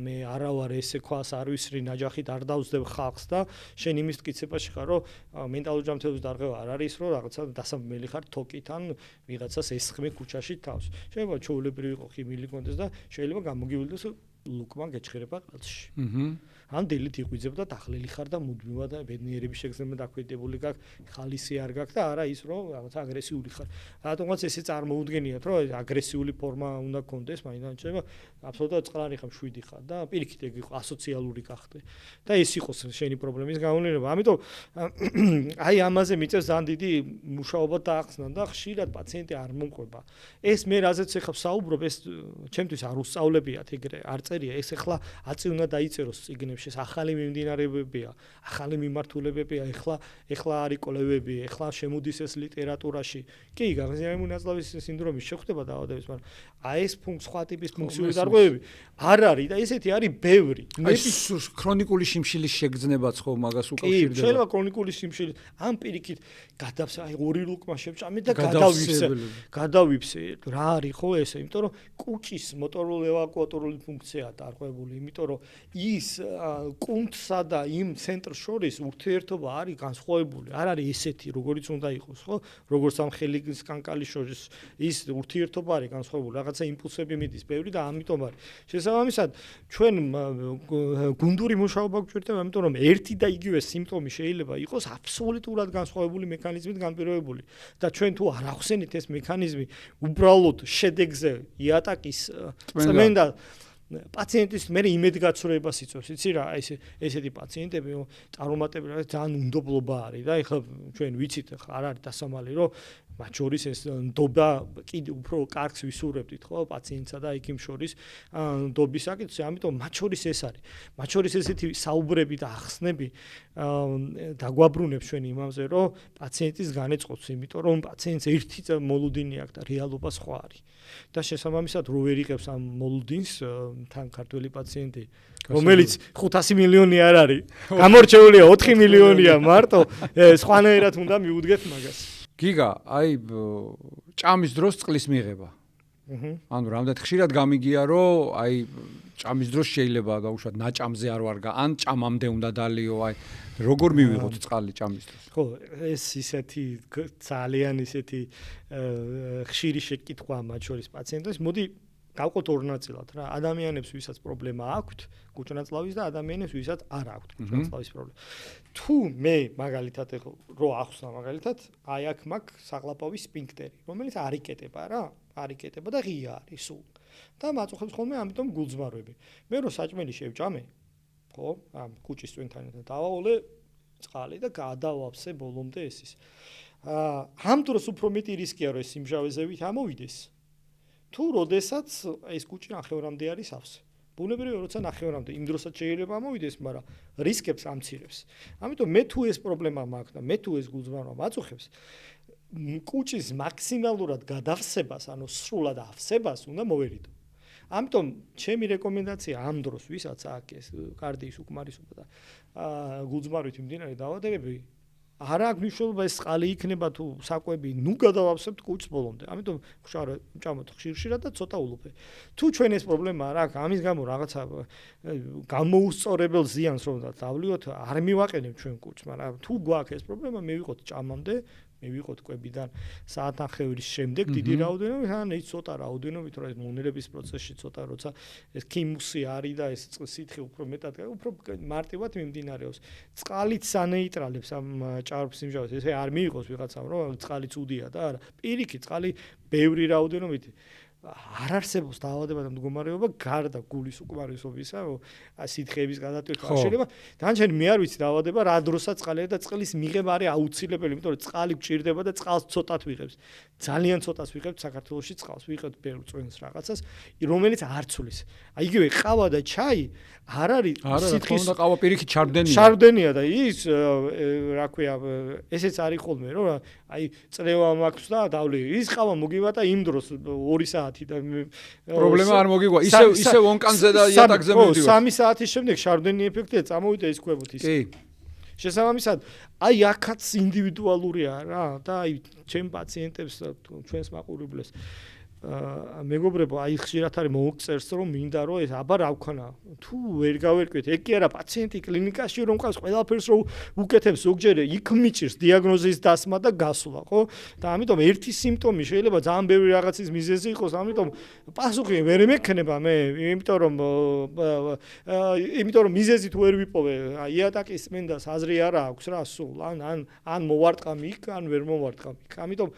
მე არა ვარ ესე ქვას არ ვისრი ნაჯახით არ დავსდებ ხალხს და შენ იმის მტკიცებაში ხარ რომ მენტალური ჯანმრთელობის დარღვევა არ არის რომ რაღაცა დასაბმელი ხარ თოკით ან ვიღაცას ესხმე ქუჩაში თავს. შეიძლება ჩვეულებრივი იყო ხიმილი კონდეს და შეიძლება გამოგივლდეს ლუკმა გეჩხერება ყელში. ან დილით იყვიძებ და დახლელი ხარ და მუდმივად ბედნიერების შეგრძნება დაქვეითებული გაქვს, ხალისი არ გაქვს და არა ის რომ რაღაც აგრესიული ხარ. რატომღაც ესე წარმოუდგენიათ რომ აგრესიული ფორმა უნდა გქონდეს, მაინც შეიძლება აბსოლუტურად წყლარი ხარ, შვიდი ხარ და პირიქით ეგ იყო ასოციალური გახდე. და ეს იყოს შენი პრობლემის გაუნერება. ამიტომ აი ამაზე მიწევს ძალიან დიდი მუშაობა დაახსნა და ხშირად პაციენტი არ მომყვება. ეს მე რაზეც ეხლა ვსაუბრობ, ეს ჩემთვის არ უსწავლებიათ ეგრე, არ წერია, ეს ეხლა აწი უნდა დაიწეროს წიგნებში. ახალი მიმდინარეობებია, ახალი მიმართულებებია, ეხლა არის კვლევები, ეხლა შემოდის ეს ლიტერატურაში. კი, გაღიზიანებული ნაწლავის სინდრომის შეხვდება დაავადების, მაგრამ აი ეს სხვა ტიპის ფუნქციური დარღვევები არ არის და ესეთი არის ბევრი. ქრონიკული შიმშილის შეგრძნებაც ხო მაგას უკავშირდება. კი, შეიძლება ქრონიკული შიმშილი ამ პირიქით გადავსე, აი ორი ლუკმა შევჭამე და გადავიფსე. რა არის ხო ესე? იმიტომ რომ კუჭის მოტორული ევაკუატორული ფუნქციაა დარღვევებული, იმიტომ რომ ის კუნთსა და იმ ცენტრს შორის ურთიერთობა არის განსხვავებული. არ არის ესეთი, როგორიც უნდა იყოს, ხო? როგორც ამ ხელის კანკალის შორის ის ურთიერთობა არის განსხვავებული. რაღაცა იმპულსები მიდის ბევრი და ამიტომ არის. შესაბამისად, ჩვენ გუნდური მუშაობა გვჭირდება, იმიტომ რომ ერთი და იგივე სიმპტომი შეიძლება იყოს აბსოლუტურად განსხვავებული მექანიზმით განპირობებული. და ჩვენ თუ არ ახსენით ეს მექანიზმი, უბრალოდ შედეგზე იატაკის წმენდა პაციენტის მე იმედგაცრუებას იწვევს, იცი რა, ესეთი პაციენტები წარუმატებელი არის, ძალიან უნდობლობა არის და ეხლა ჩვენ ვიცით, არ არის დასამალი, რომ მათ შორის ეს ნდობა კიდე უფრო კარგს ვისურვებდით, ხო, პაციენტსა და ექიმს შორის ნდობის საკითხი, ამიტომ მათ შორის ეს არის. მათ შორის ესეთი საუბრები და ახსნები დაგვაბრუნებს ჩვენ იმაზე, რომ პაციენტის განეწყობს, იმიტომ რომ პაციენტს ერთი მოლოდინი აქვს და რეალობა სხვა არის. და შესაბამისად რო ვერ იღებს ამ მოლოდინს თან ქართველი პაციენტი, რომელიც 500 მილიონი არ არის, გამორჩეულია 4 მილიონია მარტო, სხვანაირად უნდა მიუდგეთ მაგას. გიგა, აი ჭამის დროს წყლის მიღება. ანუ რამდენად ხშირად გამიგია, რომ აი ჭამის დროს შეიძლება დაუშვათ ნაჭამზე არ ვარგა, ან ჭამამდე უნდა დალიო, აი როგორ მივიღოთ წყალი ჭამის დროს? ხო, ეს ისეთი ძალიან ისეთი ხშირი შეკითხვა მათ შორის პაციენტებს. მოდი გავყოთ ორ ნაწილად რა. ადამიანებს ვისაც პრობლემა აქვთ კუჭნაწლავის და ადამიანებს ვისაც არ აქვთ კუჭნაწლავის პრობლემა. თუ მე მაგალითად რო ახსნა მაგალითად, აი აქ მაქვს საყლაპავის სფინქტერი, რომელიც არ იკეტება რა, არ იკეტება და ღია არის სულ. და მაწუხებს ხოლმე ამიტომ გულძმარვები. მე რო საჭმელი შევჭამე, ხო, ამ კუჭის წვენთან დავაოლე წყალი და გადავაფსე ბოლომდე ეს ის. ამ დროს უფრო მეტი რისკია რომ ეს სიმჟავეზევით ამოვიდეს. თუ როდესაც ეს კუჭი ნახევრამდე არის ავსე. ბუნებრივია როცა ნახევრამდე იმ დროსაც შეიძლება ამოვიდეს, მაგრამ რისკებს ამცირებს. ამიტომ მე თუ ეს პრობლემა მაქვს და მე თუ ეს გულძმარვა მაწუხებს, კუჭის მაქსიმალურად გადავსებას, ანუ სრულად ავსებას უნდა მოვერიდო. ამიტომ ჩემი რეკომენდაცია ამ დროს, ვისაც აქვს ეს კარდიის უკმარისობა და გულძმარვით მიმდინარე დაავადებები, არ აქვს მნიშვნელობა ეს წყალი იქნება თუ საკვები, ნუ გადავავსებთ კუჭს ბოლომდე. ამიტომ ჭამოთ ხშირ-ხშირად და ცოტა ულუფე. თუ ჩვენ ეს პრობლემა არ აქვს, ამის გამო რაღაცა გამოუსწორებელ ზიანს რომ დავლიოთ, არ მივაყენებ ჩვენ კუჭს, მაგრამ თუ გვაქვს ეს პრობლემა, მე ვიყოთ ჭამამდე, მე ვიყოთ კვებიდან საათნახევრის შემდეგ დიდი რაოდენობით, ან ის ცოტა რაოდენობით, რომ ეს მონელების პროცესში ცოტა როცა ეს ქიმუსი არის და ეს სითხე უფრო მეტად, უფრო მარტივად მიმდინარეობს. წყალიც ანეიტრალებს ამ ჭარბს იმჟავებს, ესე არ მიიღოს ვიღაცამ, რომ წყალი წუდია და არა. პირიქით, წყალი ბევრი რაოდენობით არ არსებობს დაავადება და მდგომარეობა გარდა გულის უკმარისობისა, სითხეების გადატვირთვა. შეიძლება დანარჩენი მე არ ვიცი დაავადება რა დროსაც წყალია და წყლის მიღება არის აუცილებელი, იმიტომ რომ წყალი გჭირდება და წყალს ცოტათ ვიღებს. ძალიან ცოტას ვიღებთ საქართველოში წყალს, ვიღებთ ბევრ წვენს რაღაცას, რომელიც არ ცulis. აი იგივე ყავა და ჩაი არ არის სითხის და ყავა პირიქით ჩარბდენია. ჩარბდენია და ის რა ქვია, ესეც არის ხოლმე, რომ აი წლევა მაქვს და დავლი. ის ყავა მოგივატა იმ დროს 2 საათი და პრობლემა არ მოგიგვა. ისევ ონკანზე და იატაკზე მივდივარ. 3 საათის შემდეგ ჩარბდენი ეფექტია, წამოვიდა ის კვებოთ ის. კი. შესაბამისად, აი აქაც ინდივიდუალურია რა და აი ჩემ პაციენტებს და ჩვენს მაყურებლებს მეგობრებო, აი ხშირად არის მოუწერს რომ მინდა რომ ეს აბა რა ვქნა, თუ ვერ გავერკვეთ, ეგ კი არა პაციენტი კლინიკაში რომ ყავს ყველაფერს რომ უკეთებს, ზოგჯერ იქ მიჭირს დიაგნოზის დასმა და გასვლა, ხო? და ამიტომ ერთი სიმპტომი შეიძლება ძალიან ბევრი რაღაცის მიზეზი იყოს, ამიტომ პასუხი ვერ მექნება მე, იმიტომ რომ მიზეზი თუ ვერ ვიპოვე, იატაკის სმენდას აზრი არ აქვს რა სულ, ან მოვარტყამი იქ, ან ვერ მოვარტყამი იქ. ამიტომ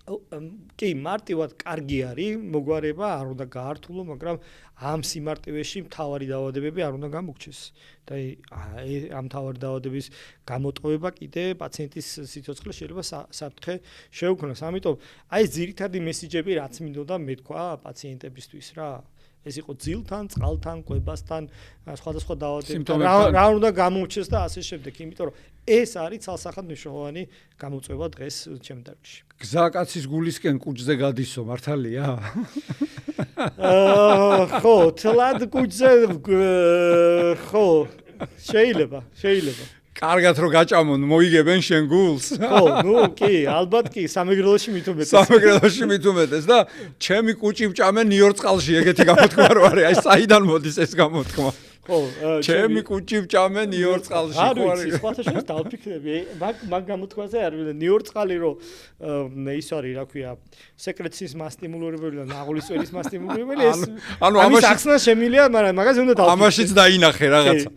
კი, მარტივად კარგი არის მოგვარება, არ უნდა გაართულო, მაგრამ ამ სიმარტივეში მთავარი დაავადებები არ უნდა გამოგჩეს. და ამ მთავარი დაავადების გამოტოვება კიდე პაციენტის სიცოცხლეს შეიძლება საფრთხე შეუქმნას. ამიტომ აი ეს ძირითადი მესიჯები რაც მინდოდა მეთქვა პაციენტებისთვის რა. ეს იყო ძილთან, წყალთან, კვებასთან, სხვადასხვა დაავადებებთან. რა უნდა გამოვჩეს და ასე შემდეგ, იმიტომ რომ ეს არის ცალსახად მნიშვნელოვანი გამოწვევა დღეს ჩემ დარგში. გზაკაცის გულისკენ კუჭზე გადისო, მართალია? ხო, თლად კუჭზე ხო, შეიძლება. კარგად რომ გაჭამონ, მოიგებენ შენ გულს. ხო, ნუ კი, ალბათ კი, სამეგრელოში მით უმეტეს და ჩემი კუჭი ვჭამე ნიუ-იორკ წყალში, ეგეთი გამოთქმა რო არის, აი საიდან მოდის ეს გამოთქმა? ხო, ჩემი კუჭი ვჭამე ნიუ-იორკ წყალში, ხო არის. არის, სხვათა შორის დავფიქრები, მაგ გამოთქვაზე არ ვიცი, ნიუ-იორკ წყალი რო ის არის, რა ქვია, სეკრეციის მასტიმულირებელი და ნაღლისწვერის მასტიმულირებელი, ეს ამის ახსნა შემილია, მაგრამ მაგაზე უნდა დავფიქრე. ამაშიც დაინახე რაღაცა.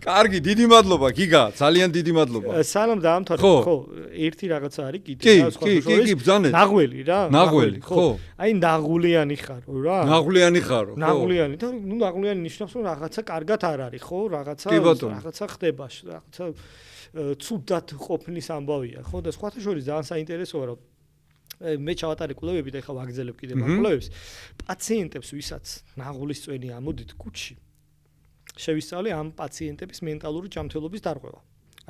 კარგი, დიდი მადლობა, გიგა, ძალიან დიდი მადლობა. სანამ დაამთავრე, ხო, ერთი რაღაცა არის კიდე, სხვათა შორის. კი, ბძანეთ. ნაღველი რა, ნაღველი, ხო. აი ნაღვლიანი ხარო რა. ნაღვლიანი ხარო, ხო. ნაღვლიანი და ნუ ნაღვლიანი ნიშნავს რომ რაღაცა კარგად არ არის, ხო? რაღაცა ხდება, რაღაცა ცუდად ყოფნის ამბავია, ხო? და სხვათა შორის ძალიან საინტერესოა რომ მე ჩავატარე კვლევები და ეხლა ვაგრძელებ კიდე მაგ კვლევებს. პაციენტებს, ვისაც ნაღვლისწვენი ამოდით კუჭში, შევისწავლე ამ პაციენტების მენტალური ჯანმრთელობის დარღვევა.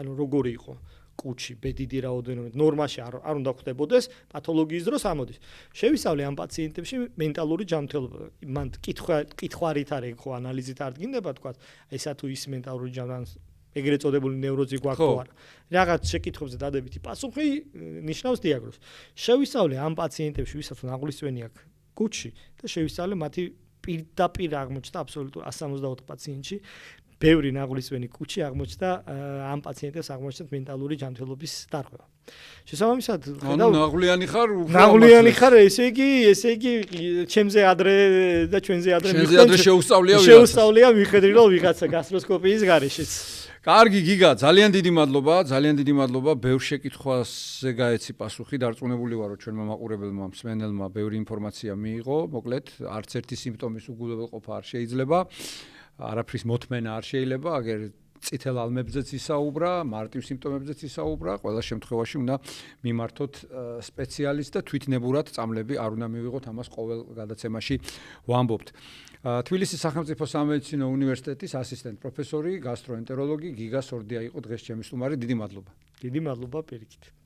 ანუ როგორი იყო კუჭში, ბედიდი რაოდენობით, ნორმაში არ უნდა ხვდებოდეს, პათოლოგიის დროს ამოდის. შევისწავლე ამ პაციენტებში მენტალური ჯანმრთელობა. მან კითხვარით არის ხო ანალიზით არ დგინდება თქვა, ესა თუ ის მენტალური ჯანმრთელობა ეგრეთ წოდებული ნევროზი გვაქვს თუ არა. რაღაც შეკითხვებზე დადებითი პასუხი ნიშნავს დიაგნოზს. შევისწავლე ამ პაციენტებში, ვისაც ნაღვლისწვენი აქვს კუჭში და შევისწავლე მათი პირდაპირ აღმოჩნდა აბსოლუტურად 170 პაციენტში ბევრი ნაღვლისწვენი კუჭი აღმოჩნდა ამ პაციენტებს აღმოჩნდა მენტალური ჯანმრთელობის დარღვევა. შესაბამისად, ნაღვლიანი ხარ, ესე იგი, ჩემზე ადრე და ჩვენზე ადრე შეუსწავლია მიხედრი რომ ვიღაცა გასტროსკოპიის გარეშეც. კარგი გიგა, ძალიან დიდი მადლობა, ბევრ შეკითხვაზე გაეცი პასუხი, დარწმუნებული ვარო ჩვენმა მაყურებელმა, მსმენელმა ბევრი ინფორმაცია მიიღო, მოკლედ, არც ერთი სიმპტომის უგულებელყოფა არ შეიძლება, არაფრის მოთმენა არ შეიძლება, აგერ წითელ ალმებზეც ისაუბრა, მარტივ სიმპტომებზეც ისაუბრა, ყველა შემთხვევაში უნდა მიმართოთ სპეციალისტს და თვითნებურად წამლები არ უნდა მივიღოთ, ამას ყოველ გადაცემაში ვამბობთ. თბილისის სახელმწიფო სამედიცინო უნივერსიტეტის ასისტენტ პროფესორი, გასტროენტეროლოგი გიგა სორდია იყო დღეს ჩემი სტუმარი. დიდი მადლობა. დიდი მადლობა პირიქით.